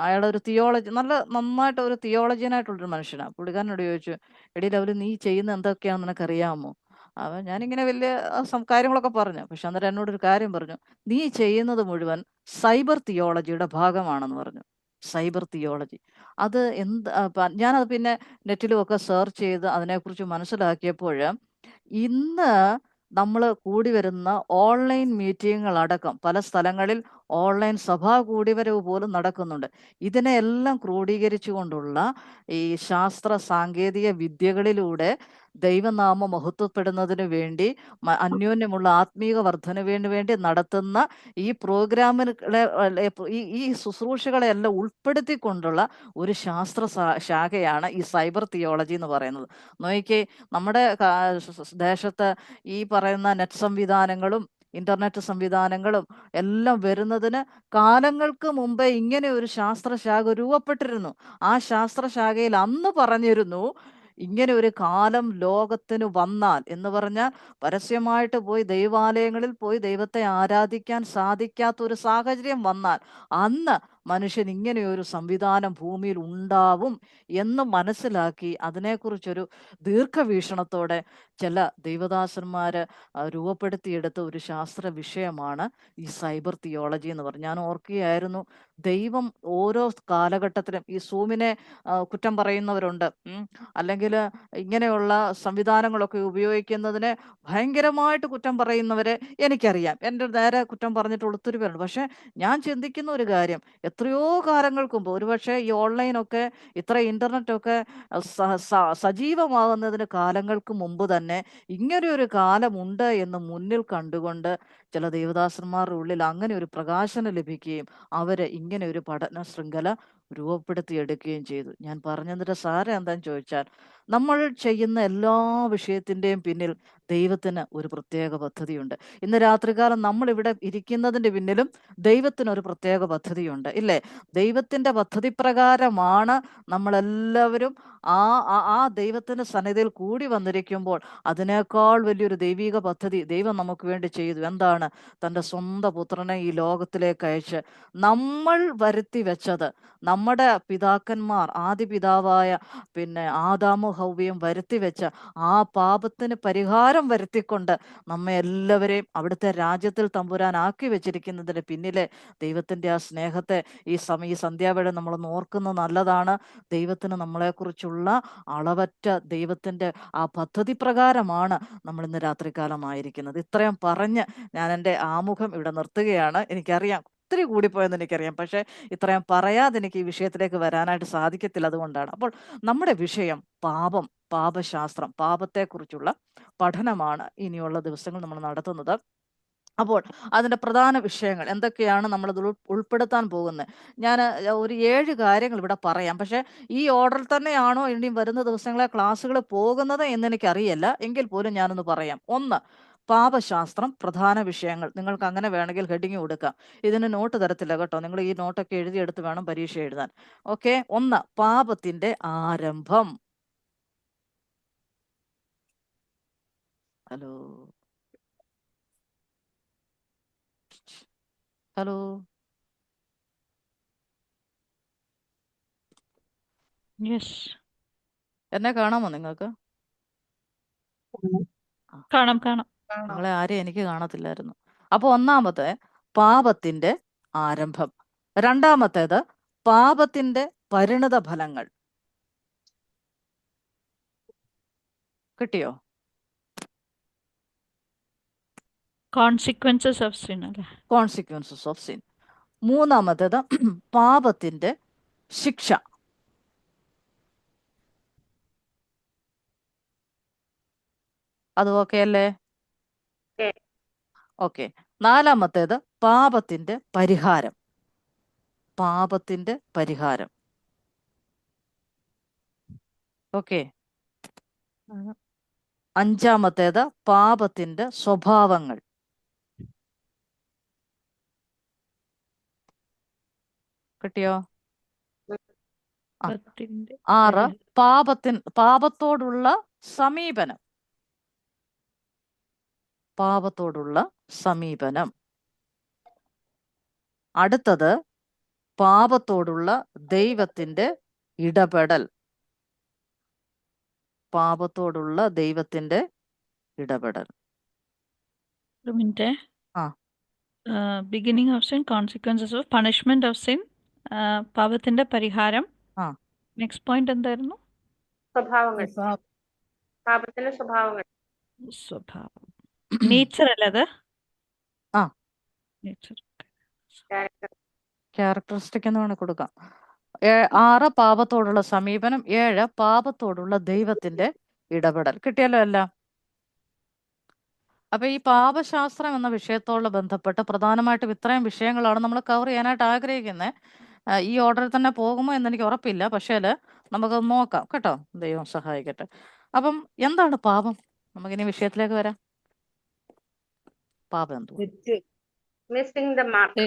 അയാളൊരു തിയോളജി നന്നായിട്ട് ഒരു തിയോളജിയനായിട്ടുള്ളൊരു മനുഷ്യനാണ്. പുള്ളിക്കാരനോട് ചോദിച്ചു, എടീ ലവല്, നീ ചെയ്യുന്ന എന്തൊക്കെയാണെന്ന് നിനക്കറിയാമോ? അപ്പം ഞാനിങ്ങനെ വലിയ കാര്യങ്ങളൊക്കെ പറഞ്ഞു. പക്ഷെ അന്നേരം എന്നോടൊരു കാര്യം പറഞ്ഞു, നീ ചെയ്യുന്നത് മുഴുവൻ സൈബർ തിയോളജിയുടെ ഭാഗമാണെന്ന് പറഞ്ഞു. സൈബർ തിയോളജി അത് ഞാനത് പിന്നെ നെറ്റിലുമൊക്കെ സെർച്ച് ചെയ്ത് അതിനെക്കുറിച്ച് മനസ്സിലാക്കിയപ്പോൾ ഇന്ന് നമ്മൾ കൂടി വരുന്ന ഓൺലൈൻ മീറ്റിങ്ങുകളടക്കം പല സ്ഥലങ്ങളിൽ ഓൺലൈൻ സഭാ കൂടിവരവ് പോലും നടക്കുന്നുണ്ട്. ഇതിനെയെല്ലാം ക്രോഡീകരിച്ചുകൊണ്ടുള്ള ഈ ശാസ്ത്ര സാങ്കേതിക വിദ്യകളിലൂടെ ദൈവനാമ മഹത്വപ്പെടുന്നതിന് വേണ്ടി അന്യോന്യമുള്ള ആത്മീക വർധനവിന് വേണ്ടി നടത്തുന്ന ഈ പ്രോഗ്രാമുകളെ ഈ ശുശ്രൂഷകളെല്ലാം ഉൾപ്പെടുത്തിക്കൊണ്ടുള്ള ഒരു ശാഖയാണ് ഈ സൈബർ തിയോളജി എന്ന് പറയുന്നത്. നോക്കിക്കേ, നമ്മുടെ ദേശത്ത് ഈ പറയുന്ന നെറ്റ് സംവിധാനങ്ങളും ഇന്റർനെറ്റ് സംവിധാനങ്ങളും എല്ലാം വരുന്നതിന് കാലങ്ങൾക്ക് മുമ്പേ ഇങ്ങനെ ഒരു ശാസ്ത്രശാഖ രൂപപ്പെട്ടിരുന്നു. ആ ശാസ്ത്രശാഖയിൽ അന്ന് പറഞ്ഞിരുന്നു, ഇങ്ങനെ ഒരു കാലം ലോകത്തിന് വന്നാൽ എന്ന് പറഞ്ഞാൽ പരസ്യമായിട്ട് പോയി ദൈവാലയങ്ങളിൽ പോയി ദൈവത്തെ ആരാധിക്കാൻ സാധിക്കാത്ത ഒരു സാഹചര്യം വന്നാൽ അന്ന് മനുഷ്യൻ ഇങ്ങനെയൊരു സംവിധാനം ഭൂമിയിൽ ഉണ്ടാവും എന്ന് മനസ്സിലാക്കി അതിനെക്കുറിച്ചൊരു ദീർഘവീക്ഷണത്തോടെ ചില ദൈവദാസന്മാര് രൂപപ്പെടുത്തിയെടുത്ത ഒരു ശാസ്ത്ര വിഷയമാണ് ഈ സൈബർ തിയോളജി എന്ന് പറഞ്ഞ്. ഞാൻ ഓർക്കുകയായിരുന്നു, ദൈവം ഓരോ കാലഘട്ടത്തിലും ഈ സൂമിനെ കുറ്റം പറയുന്നവരുണ്ട്, അല്ലെങ്കിൽ ഇങ്ങനെയുള്ള സംവിധാനങ്ങളൊക്കെ ഉപയോഗിക്കുന്നതിനെ ഭയങ്കരമായിട്ട് കുറ്റം പറയുന്നവരെ എനിക്കറിയാം. എൻ്റെ നേരെ കുറ്റം പറഞ്ഞിട്ടുള്ള ഒത്തിരി പേരുണ്ട്. പക്ഷെ ഞാൻ ചിന്തിക്കുന്ന ഒരു കാര്യം, എത്രയോ കാലങ്ങൾക്ക് മുമ്പ്, ഒരുപക്ഷെ ഈ ഓൺലൈനൊക്കെ ഇത്ര ഇൻ്റർനെറ്റൊക്കെ സജീവമാകുന്നതിന് കാലങ്ങൾക്ക് മുമ്പ് തന്നെ ഇങ്ങനെയൊരു കാലമുണ്ട് എന്ന് മുന്നിൽ കണ്ടുകൊണ്ട് ചില ദേവദാസന്മാരുടെ ഉള്ളിൽ അങ്ങനെ ഒരു പ്രകാശനം ലഭിക്കുകയും അവര് ഇങ്ങനെ ഒരു പഠന ശൃംഖല രൂപപ്പെടുത്തിയെടുക്കുകയും ചെയ്തു. ഞാൻ പറഞ്ഞതിൻ്റെ സാരം എന്താണെന്ന് ചോദിച്ചാൽ, നമ്മൾ ചെയ്യുന്ന എല്ലാ വിഷയത്തിൻ്റെയും പിന്നിൽ ദൈവത്തിന് ഒരു പ്രത്യേക പദ്ധതിയുണ്ട്. ഇന്ന് രാത്രികാലം നമ്മളിവിടെ ഇരിക്കുന്നതിൻ്റെ പിന്നിലും ദൈവത്തിനൊരു പ്രത്യേക പദ്ധതിയുണ്ട്, ഇല്ലേ? ദൈവത്തിൻ്റെ പദ്ധതി പ്രകാരമാണ് നമ്മളെല്ലാവരും ആ ദൈവത്തിൻ്റെ സന്നിധിയിൽ കൂടി വന്നിരിക്കുമ്പോൾ അതിനേക്കാൾ വലിയൊരു ദൈവിക പദ്ധതി ദൈവം നമുക്ക് വേണ്ടി ചെയ്തു. എന്താണ്? തൻ്റെ സ്വന്തം പുത്രനെ ഈ ലോകത്തിലേക്ക് അയച്ച് നമ്മൾ വരുത്തി വെച്ചത്, നമ്മുടെ പിതാക്കന്മാർ ആദി പിതാവായ ആദാമും ഹൗവയും വരുത്തി വെച്ച ആ പാപത്തിന് പരിഹാരം വരുത്തിക്കൊണ്ട് നമ്മെ എല്ലാവരെയും അവിടുത്തെ രാജ്യത്തിൽ തമ്പുരാൻ ആക്കി വെച്ചിരിക്കുന്നതിന് പിന്നിലെ ദൈവത്തിൻ്റെ ആ സ്നേഹത്തെ ഈ സന്ധ്യാവേള നമ്മളൊന്ന് ഓർക്കുന്നത് നല്ലതാണ്. ദൈവത്തിന് നമ്മളെക്കുറിച്ചുള്ള അളവറ്റ ദൈവത്തിൻ്റെ ആ പദ്ധതി പ്രകാരമാണ് നമ്മൾ ഇന്ന് രാത്രികാലമായിരിക്കുന്നത്. ഇത്രയും പറഞ്ഞ് ഞാൻ എൻ്റെ ആമുഖം ഇവിടെ നിർത്തുകയാണ്. എനിക്കറിയാം ഒത്തിരി കൂടിപ്പോയെന്ന് എനിക്കറിയാം, പക്ഷേ ഇത്രയും പറയാതെ എനിക്ക് ഈ വിഷയത്തിലേക്ക് വരാനായിട്ട് സാധിക്കത്തില്ല. അതുകൊണ്ടാണ്. അപ്പോൾ നമ്മുടെ വിഷയം പാപശാസ്ത്രം, പാപത്തെക്കുറിച്ചുള്ള പഠനമാണ് ഇനിയുള്ള ദിവസങ്ങൾ നമ്മൾ നടത്തുന്നത്. അപ്പോൾ അതിൻ്റെ പ്രധാന വിഷയങ്ങൾ എന്തൊക്കെയാണ് നമ്മളത് ഉൾപ്പെടുത്താൻ പോകുന്നത്? ഞാൻ ഒരു 7 കാര്യങ്ങൾ ഇവിടെ പറയാം. പക്ഷേ ഈ ഓർഡറിൽ തന്നെയാണോ ഇനി വരുന്ന ദിവസങ്ങളെ ക്ലാസ്സുകൾ പോകുന്നത് എന്നെനിക്കറിയില്ല. എങ്കിൽ പോലും ഞാനൊന്ന് പറയാം. 1, പാപശാസ്ത്രം, പ്രധാന വിഷയങ്ങൾ. നിങ്ങൾക്ക് അങ്ങനെ വേണമെങ്കിൽ ഹെഡിങ് കൊടുക്കാം. ഇതിന് നോട്ട് തരത്തില്ല കേട്ടോ. നിങ്ങൾ ഈ നോട്ടൊക്കെ എഴുതിയെടുത്ത് വേണം പരീക്ഷ എഴുതാൻ. ഓക്കെ. 1, പാപത്തിൻ്റെ ആരംഭം. ഹലോ ഹലോ യെസ്, എന്നെ കാണാമോ നിങ്ങൾക്ക്? ആ, കാണാം കാണാം. നിങ്ങളെ ആരെയും എനിക്ക് കാണത്തില്ലായിരുന്നു. അപ്പോൾ ഒന്നാമത്തെ പാപത്തിൻ്റെ ആരംഭം. രണ്ടാമത്തേത് പാപത്തിൻ്റെ പരിണിത ഫലങ്ങൾ. കിട്ടിയോ? കോൺസിക്വൻസസ് ഓഫ് സിൻ അല്ലേ? Consequences of sin. മൂന്നാമത്തേത് പാപത്തിൻ്റെ ശിക്ഷ. അത് ഓക്കെ അല്ലേ? ഓക്കെ. നാലാമത്തേത് പാപത്തിന്റെ പരിഹാരം. പാപത്തിന്റെ പരിഹാരം. ഓക്കെ. അഞ്ചാമത്തേത് പാപത്തിന്റെ സ്വഭാവങ്ങൾ. കിട്ടിയോ? പാപത്തിന്റെ 6 പാപത്തോടുള്ള സമീപനം. പാപത്തോടുള്ള സമീപനം. അടുത്തത് പാപത്തോടുള്ള ദൈവത്തിന്റെ ഇടപെടൽ. പാപത്തോടുള്ള ദൈവത്തിന്റെ ഇടപെടൽ. ഒരു മിനിറ്റ്. ആ. Beginning of sin, consequences of punishment of sin, പാപത്തിന്റെ പരിഹാരം. ആ. നെക്സ്റ്റ് പോയിന്റ് എന്തായിരുന്നു? സ്വഭാവങ്ങൾ. പാപത്തിന്റെ സ്വഭാവങ്ങൾ. സ്വഭാവം. നേച്ചർ അല്ലേ അത്? ആ. നേച്ചർ. ക്യാരക്ടറിസ്റ്റിക് എന്ന് വേണേൽ കൊടുക്കാം. 6 പാപത്തോടുള്ള സമീപനം. 7 പാപത്തോടുള്ള ദൈവത്തിന്റെ ഇടപെടൽ. കിട്ടിയല്ലോ എല്ലാം. അപ്പൊ ഈ പാപശാസ്ത്രം എന്ന വിഷയത്തോട് ബന്ധപ്പെട്ട് പ്രധാനമായിട്ടും ഇത്രയും വിഷയങ്ങളാണ് നമ്മൾ കവർ ചെയ്യാനായിട്ട് ആഗ്രഹിക്കുന്നത്. ഈ ഓർഡറിൽ തന്നെ പോകുമോ എന്ന് എനിക്ക് ഉറപ്പില്ല, പക്ഷേ നമുക്ക് നോക്കാം കേട്ടോ. ദൈവം സഹായിക്കട്ടെ. അപ്പം എന്താണ് പാപം? നമുക്കിനി വിഷയത്തിലേക്ക് വരാം. പാപം എന്തുവാ? Missing the mark.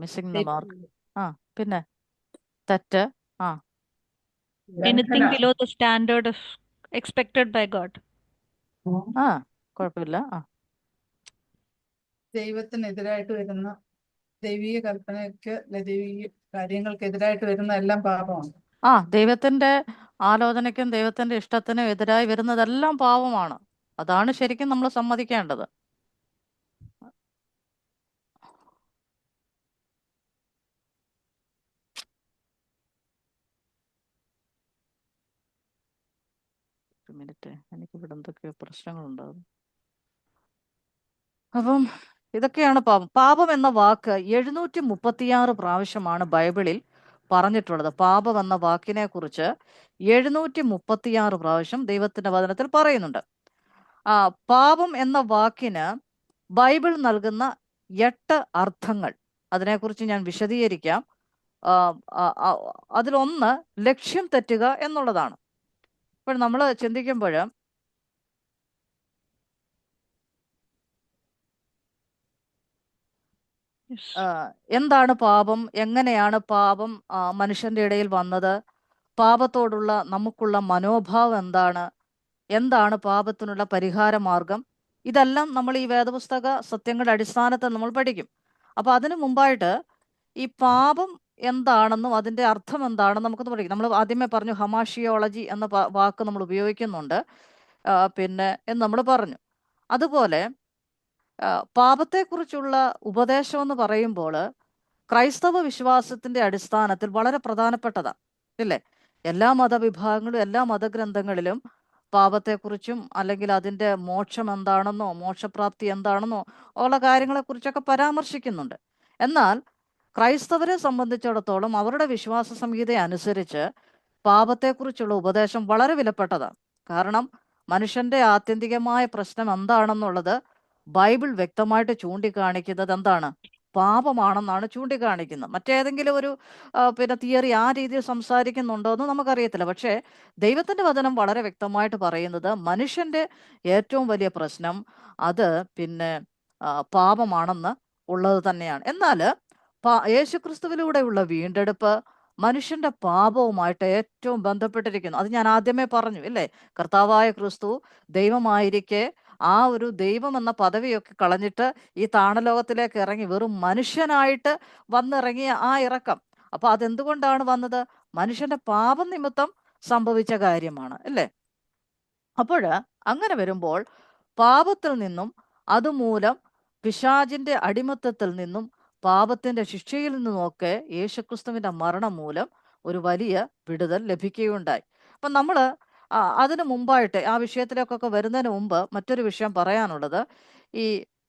Missing the mark. പിന്നെ തെറ്റ്. Anything below the standard expected by God. കുഴപ്പമില്ല. ദൈവത്തിനെതിരായിട്ട് വരുന്ന ദൈവീക കൽപ്പനയ്ക്ക്, ദൈവീക കാര്യങ്ങൾക്കെതിരായിട്ട് വരുന്ന എല്ലാം പാപമാണ്. ദൈവത്തിന്റെ ആലോചനയ്ക്കും ദൈവത്തിന്റെ ഇഷ്ടത്തിനും എതിരായി വരുന്നതെല്ലാം പാപമാണ്. അതാണ് ശരിക്കും നമ്മൾ സമ്മതിക്കേണ്ടത്. ഒരു മിനിറ്റ്, എനിക്കിവിടെ എന്തൊക്കെയോ പ്രശ്നങ്ങളുണ്ടാകും. അപ്പം ഇതൊക്കെയാണ് പാപം. പാപം എന്ന വാക്ക് 736 പ്രാവശ്യമാണ് ബൈബിളിൽ പറഞ്ഞിട്ടുള്ളത്. പാപം എന്ന വാക്കിനെ കുറിച്ച് 736 പ്രാവശ്യം ദൈവത്തിന്റെ വചനത്തിൽ പറയുന്നുണ്ട്. പാപം എന്ന വാക്കിന് ബൈബിൾ നൽകുന്ന 8 അർത്ഥങ്ങൾ, അതിനെക്കുറിച്ച് ഞാൻ വിശദീകരിക്കാം. അതിലൊന്ന് ലക്ഷ്യം തെറ്റുക എന്നുള്ളതാണ്. ഇപ്പോൾ നമ്മൾ ചിന്തിക്കുമ്പോൾ എന്താണ് പാപം, എങ്ങനെയാണ് പാപം മനുഷ്യന്റെ ഇടയിൽ വന്നത്, പാപത്തോടുള്ള നമുക്കുള്ള മനോഭാവം എന്താണ് പാപത്തിനുള്ള പരിഹാര മാർഗം, ഇതെല്ലാം നമ്മൾ ഈ വേദപുസ്തക സത്യങ്ങളുടെ അടിസ്ഥാനത്തിൽ നമ്മൾ പഠിക്കും. അപ്പോൾ അതിനു മുമ്പായിട്ട് ഈ പാപം എന്താണെന്നും അതിൻ്റെ അർത്ഥം എന്താണെന്നും നമുക്കൊന്ന് പഠിക്കും. നമ്മൾ ആദ്യമേ പറഞ്ഞു ഹമാഷിയോളജി എന്ന വാക്ക് നമ്മൾ ഉപയോഗിക്കുന്നുണ്ട് പിന്നെ എന്ന് നമ്മൾ പറഞ്ഞു. അതുപോലെ പാപത്തെക്കുറിച്ചുള്ള ഉപദേശം എന്ന് പറയുമ്പോൾ ക്രൈസ്തവ വിശ്വാസത്തിന്റെ അടിസ്ഥാനത്തിൽ വളരെ പ്രധാനപ്പെട്ടതാണ്, ഇല്ലേ? എല്ലാ മതവിഭാഗങ്ങളും എല്ലാ മതഗ്രന്ഥങ്ങളിലും പാപത്തെക്കുറിച്ചും അല്ലെങ്കിൽ അതിൻ്റെ മോക്ഷം എന്താണെന്നോ മോക്ഷപ്രാപ്തി എന്താണെന്നോ ഉള്ള കാര്യങ്ങളെക്കുറിച്ചൊക്കെ പരാമർശിക്കുന്നുണ്ട്. എന്നാൽ ക്രൈസ്തവരെ സംബന്ധിച്ചിടത്തോളം അവരുടെ വിശ്വാസ സംഹിത അനുസരിച്ച് പാപത്തെക്കുറിച്ചുള്ള ഉപദേശം വളരെ വിലപ്പെട്ടതാണ്. കാരണം മനുഷ്യന്റെ ആത്യന്തികമായ പ്രശ്നം എന്താണെന്നുള്ളത് ബൈബിൾ വ്യക്തമായിട്ട് ചൂണ്ടിക്കാണിക്കുന്നത് എന്താണ്? പാപമാണെന്നാണ് ചൂണ്ടിക്കാണിക്കുന്നത്. മറ്റേതെങ്കിലും ഒരു പിന്നെ തിയറി ആ രീതിയിൽ സംസാരിക്കുന്നുണ്ടോ എന്ന് നമുക്കറിയത്തില്ല. പക്ഷേ ദൈവത്തിന്റെ വചനം വളരെ വ്യക്തമായിട്ട് പറയുന്നത് മനുഷ്യന്റെ ഏറ്റവും വലിയ പ്രശ്നം അത് പിന്നെ പാപമാണെന്ന് ഉള്ളത് തന്നെയാണ്. എന്നാൽ യേശുക്രിസ്തുവിലൂടെയുള്ള വീണ്ടെടുപ്പ് മനുഷ്യന്റെ പാപവുമായിട്ട് ഏറ്റവും ബന്ധപ്പെട്ടിരിക്കുന്നു. അത് ഞാൻ ആദ്യമേ പറഞ്ഞു, ഇല്ലേ? കർത്താവായ ക്രിസ്തു ദൈവമായിരിക്കെ ആ ഒരു ദൈവം എന്ന പദവിയൊക്കെ കളഞ്ഞിട്ട് ഈ താണലോകത്തിലേക്ക് ഇറങ്ങി വെറും മനുഷ്യനായിട്ട് വന്നിറങ്ങിയ ആ ഇറക്കം, അപ്പൊ അതെന്തുകൊണ്ടാണ് വന്നത്? മനുഷ്യന്റെ പാപം നിമിത്തം സംഭവിച്ച കാര്യമാണ്, അല്ലേ? അപ്പോൾ അങ്ങനെ വരുമ്പോൾ പാപത്തിൽ നിന്നും അതുമൂലം പിശാചിന്റെ അടിമത്തത്തിൽ നിന്നും പാപത്തിന്റെ ശിക്ഷയിൽ നിന്നുമൊക്കെ യേശുക്രിസ്തുവിന്റെ മരണം മൂലം ഒരു വലിയ വിടുതൽ ലഭിക്കുകയുണ്ടായി. അപ്പം നമ്മൾ അതിനു മുമ്പായിട്ട് ആ വിഷയത്തിലേക്കൊക്കെ വരുന്നതിന് മുമ്പ് മറ്റൊരു വിഷയം പറയാനുള്ളത്, ഈ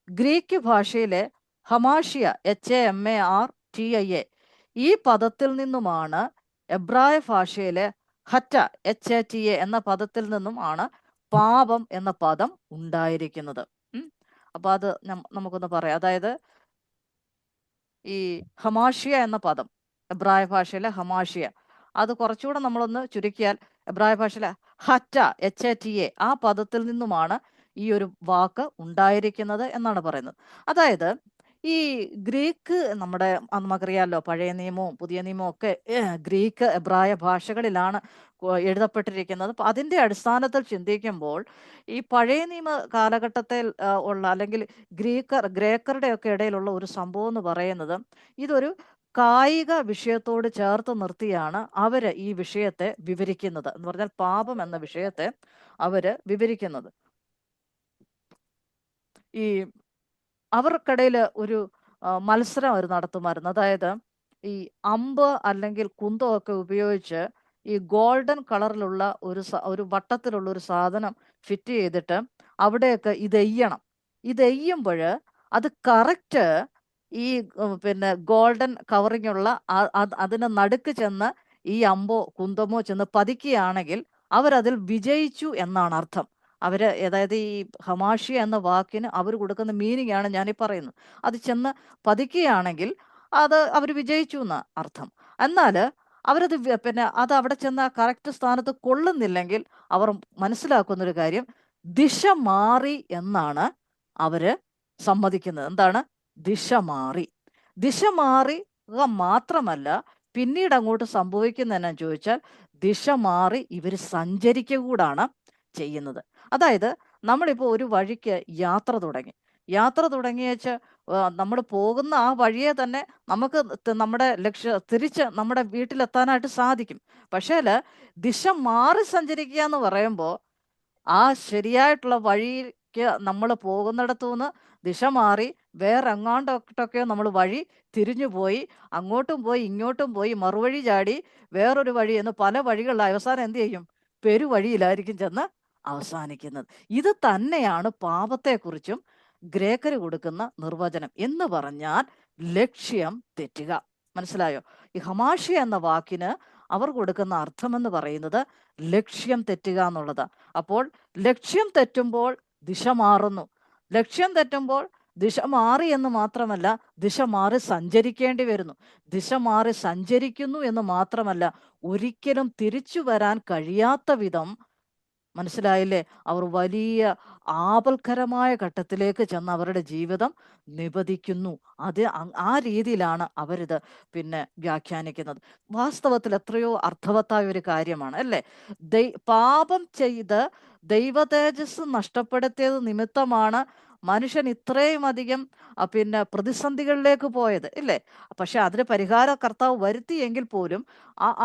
ഗ്രീക്ക് ഭാഷയിലെ ഹമാഷിയ HAMARTIA ഈ പദത്തിൽ നിന്നുമാണ് എബ്രായ ഭാഷയിലെ ഹറ്റ HATA എന്ന പദത്തിൽ നിന്നും ആണ് പാപം എന്ന പദം ഉണ്ടായിരിക്കുന്നത്. അപ്പോൾ അത് നമുക്കൊന്ന് പറയാം. അതായത് ഈ ഹമാഷിയ എന്ന പദം, എബ്രായ ഭാഷയിലെ ഹമാഷിയ, അത് കുറച്ചുകൂടെ നമ്മളൊന്ന് ചുരുക്കിയാൽ എബ്രായ ഭാഷയിലെ ഹറ്റ, HATA, ആ പദത്തിൽ നിന്നുമാണ് ഈ ഒരു വാക്ക് ഉണ്ടായിരിക്കുന്നത് എന്നാണ് പറയുന്നത്. അതായത് ഈ ഗ്രീക്ക്, നമുക്കറിയാമല്ലോ, പഴയ നിയമവും പുതിയ നിയമവും ഒക്കെ ഗ്രീക്ക് എബ്രായ ഭാഷകളിലാണ് എഴുതപ്പെട്ടിരിക്കുന്നത്. അപ്പം അതിൻ്റെ അടിസ്ഥാനത്തിൽ ചിന്തിക്കുമ്പോൾ ഈ പഴയ നിയമ കാലഘട്ടത്തിൽ ഉള്ള, അല്ലെങ്കിൽ ഗ്രേക്കരുടെ ഒക്കെ ഇടയിലുള്ള ഒരു സംഭവം എന്ന് പറയുന്നത്, ഇതൊരു കായിക വിഷയത്തോട് ചേർത്ത് നിർത്തിയാണ് അവർ ഈ വിഷയത്തെ വിവരിക്കുന്നത്. എന്ന് പറഞ്ഞാൽ പാപം എന്ന വിഷയത്തെ അവർ വിവരിക്കുന്നത്. ഈ അവർക്കിടയിൽ ഒരു മത്സരം അവർ നടത്തുമായിരുന്നു. അതായത് ഈ അമ്പ് അല്ലെങ്കിൽ കുന്തമൊക്കെ ഉപയോഗിച്ച് ഈ ഗോൾഡൻ കളറിലുള്ള ഒരു വട്ടത്തിലുള്ള ഒരു സാധനം ഫിറ്റ് ചെയ്തിട്ട് അവിടെയൊക്കെ ഇതെയ്യുമ്പോൾ അത് കറക്റ്റ് ഈ പിന്നെ ഗോൾഡൻ കവറിങ് ഉള്ള അതിന് നടുക്ക് ചെന്ന് ഈ അമ്പോ കുന്തമോ ചെന്ന് പതിക്കുകയാണെങ്കിൽ അവരതിൽ വിജയിച്ചു എന്നാണ് അർത്ഥം. അതായത് ഈ ഹമാഷിയ എന്ന വാക്കിന് അവർ കൊടുക്കുന്ന മീനിങ് ആണ് ഞാനീ പറയുന്നത്. അത് ചെന്ന് പതിക്കുകയാണെങ്കിൽ അത് അവർ വിജയിച്ചു എന്ന അർത്ഥം. എന്നാൽ അവരത് പിന്നെ അത് അവിടെ ചെന്ന് കറക്റ്റ് സ്ഥാനത്ത് കൊള്ളുന്നില്ലെങ്കിൽ അവർ മനസ്സിലാക്കുന്നൊരു കാര്യം, ദിശ മാറി എന്നാണ് അവര് സമ്മതിക്കുന്നത്. എന്താണ്? ദിശ മാറി മാത്രമല്ല, പിന്നീട് അങ്ങോട്ട് സംഭവിക്കുന്ന എന്നാ ചോദിച്ചാൽ, ദിശ മാറി ഇവർ സഞ്ചരിക്കുക കൂടാണ് ചെയ്യുന്നത്. അതായത് നമ്മളിപ്പോൾ ഒരു വഴിക്ക് യാത്ര തുടങ്ങിയേച്ച് നമ്മൾ പോകുന്ന ആ വഴിയെ തന്നെ നമുക്ക് നമ്മുടെ തിരിച്ച് നമ്മുടെ വീട്ടിലെത്താനായിട്ട് സാധിക്കും. പക്ഷേ ദിശ മാറി സഞ്ചരിക്കുക എന്ന് പറയുമ്പോൾ ആ ശരിയായിട്ടുള്ള വഴിക്ക് നമ്മൾ പോകുന്നിടത്തു നിന്ന് ദിശ മാറി വേറെ എങ്ങാണ്ടൊക്കെയോ നമ്മൾ വഴി തിരിഞ്ഞു പോയി, അങ്ങോട്ടും പോയി ഇങ്ങോട്ടും പോയി മറുവഴി ചാടി വേറൊരു വഴി എന്ന് പല വഴികളിൽ അവസാനം എന്ത് ചെയ്യും? പെരുവഴിയിലായിരിക്കും ചെന്ന് അവസാനിക്കുന്നത്. ഇത് തന്നെയാണ് പാപത്തെക്കുറിച്ചും ഗ്രേക്കർ കൊടുക്കുന്ന നിർവചനം. എന്ന് പറഞ്ഞാൽ ലക്ഷ്യം തെറ്റുക. മനസ്സിലായോ? ഈ ഹമാഷിയ എന്ന വാക്കിന് അവർ കൊടുക്കുന്ന അർത്ഥമെന്ന് പറയുന്നത് ലക്ഷ്യം തെറ്റുക എന്നുള്ളതാ. അപ്പോൾ ലക്ഷ്യം തെറ്റുമ്പോൾ ദിശ മാറുന്നു. ലക്ഷ്യം തെറ്റുമ്പോൾ ദിശ മാറി എന്ന് മാത്രമല്ല, ദിശ മാറി സഞ്ചരിക്കേണ്ടി വരുന്നു. ദിശ മാറി സഞ്ചരിക്കുന്നു എന്ന് മാത്രമല്ല, ഒരിക്കലും തിരിച്ചു വരാൻ കഴിയാത്ത വിധം, മനസ്സിലായില്ലേ, അവർ വലിയ ആപൽക്കരമായ ഘട്ടത്തിലേക്ക് ചെന്ന് അവരുടെ ജീവിതം നിപതിക്കുന്നു. ആ രീതിയിലാണ് അവരിത് പിന്നെ വ്യാഖ്യാനിക്കുന്നത്. വാസ്തവത്തിൽ എത്രയോ അർത്ഥവത്തായ ഒരു കാര്യമാണ് അല്ലേ? പാപം ചെയ്ത് ദൈവതേജസ് നഷ്ടപ്പെടുത്തിയത് നിമിത്തമാണ് മനുഷ്യൻ ഇത്രയും അധികം പിന്നെ പ്രതിസന്ധികളിലേക്ക് പോയത് ഇല്ലേ? പക്ഷെ അതിന് പരിഹാര കർത്താവ് വരുത്തിയെങ്കിൽ പോലും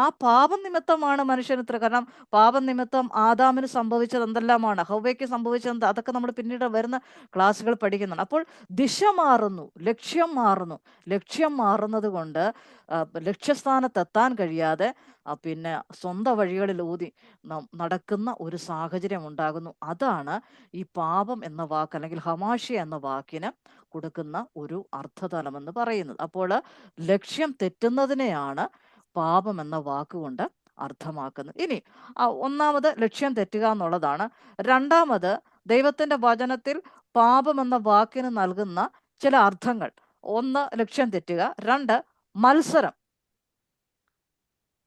ആ പാപം നിമിത്തമാണ് മനുഷ്യൻ ഇത്ര. കാരണം പാപം നിമിത്തം ആദാമിന് സംഭവിച്ചത് എന്തെല്ലാമാണ്, ഹവ്വയ്ക്ക് സംഭവിച്ചത് അതൊക്കെ നമ്മൾ പിന്നീട് വരുന്ന ക്ലാസ്സുകൾ പഠിക്കുന്നുണ്ട്. അപ്പോൾ ദിശ മാറുന്നു, ലക്ഷ്യം മാറുന്നത് കൊണ്ട് ലക്ഷ്യസ്ഥാനത്തെത്താൻ കഴിയാതെ പിന്നെ സ്വന്തം വഴികളിൽ ഊതി നടക്കുന്ന ഒരു സാഹചര്യം ഉണ്ടാകുന്നു. അതാണ് ഈ പാപം എന്ന വാക്ക്, അല്ലെങ്കിൽ ഹമാഷിയ എന്ന വാക്കിന് കൊടുക്കുന്ന ഒരു അർത്ഥതലമെന്ന് പറയുന്നത്. അപ്പോൾ ലക്ഷ്യം തെറ്റുന്നതിനെയാണ് പാപം എന്ന വാക്കുകൊണ്ട് അർത്ഥമാക്കുന്നത്. ഇനി ഒന്നാമത് ലക്ഷ്യം തെറ്റുക എന്നുള്ളതാണ്. രണ്ടാമത് ദൈവത്തിന്റെ വചനത്തിൽ പാപം എന്ന വാക്കിന് നൽകുന്ന ചില അർത്ഥങ്ങൾ. ഒന്ന്, ലക്ഷ്യം തെറ്റുക. രണ്ട്,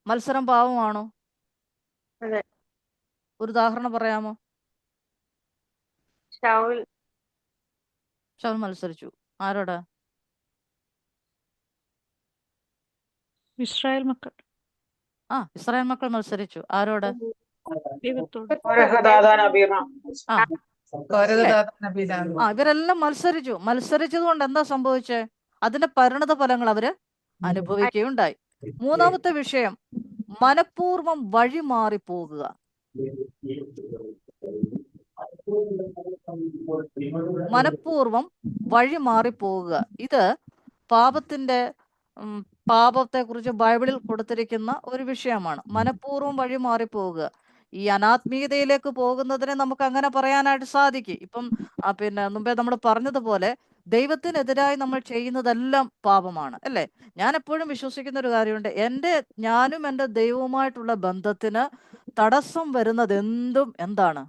മത്സരം പാപമാണോ? അതെ. ഒരു ഉദാഹരണം പറയാമോ? ശൗൽ മത്സരിച്ചു. ആരോട്? ഇസ്രായേൽ മക്കൾ. ഇസ്രായേൽ മക്കൾ മത്സരിച്ചു. ആരോട്? ദൈവത്തോട്. ഇവരെല്ലാം മത്സരിച്ചത് കൊണ്ട് എന്താ സംഭവിച്ചേ? അതിന്റെ പരിണത ഫലങ്ങൾ അവര് അനുഭവിക്കുകയുണ്ടായി. മൂന്നാമത്തെ വിഷയം, മനഃപൂർവ്വം വഴി മാറി പോകുക. ഇത് പാപത്തെ കുറിച്ച് ബൈബിളിൽ കൊടുത്തിരിക്കുന്ന ഒരു വിഷയമാണ്. മനഃപൂർവ്വം വഴി മാറിപ്പോവുക. ഈ അനാത്മീയതയിലേക്ക് പോകുന്നതിനെ നമുക്ക് അങ്ങനെ പറയാനായിട്ട് സാധിക്കും. ഇപ്പം പിന്നെ മുമ്പേ നമ്മൾ പറഞ്ഞതുപോലെ ദൈവത്തിനെതിരായി നമ്മൾ ചെയ്യുന്നതെല്ലാം പാപമാണ് അല്ലേ? ഞാൻ എപ്പോഴും വിശ്വസിക്കുന്ന ഒരു കാര്യമുണ്ട്, ഞാനും എൻ്റെ ദൈവവുമായിട്ടുള്ള ബന്ധത്തിന് തടസ്സം വരുന്നത് എന്തും എന്താണ്?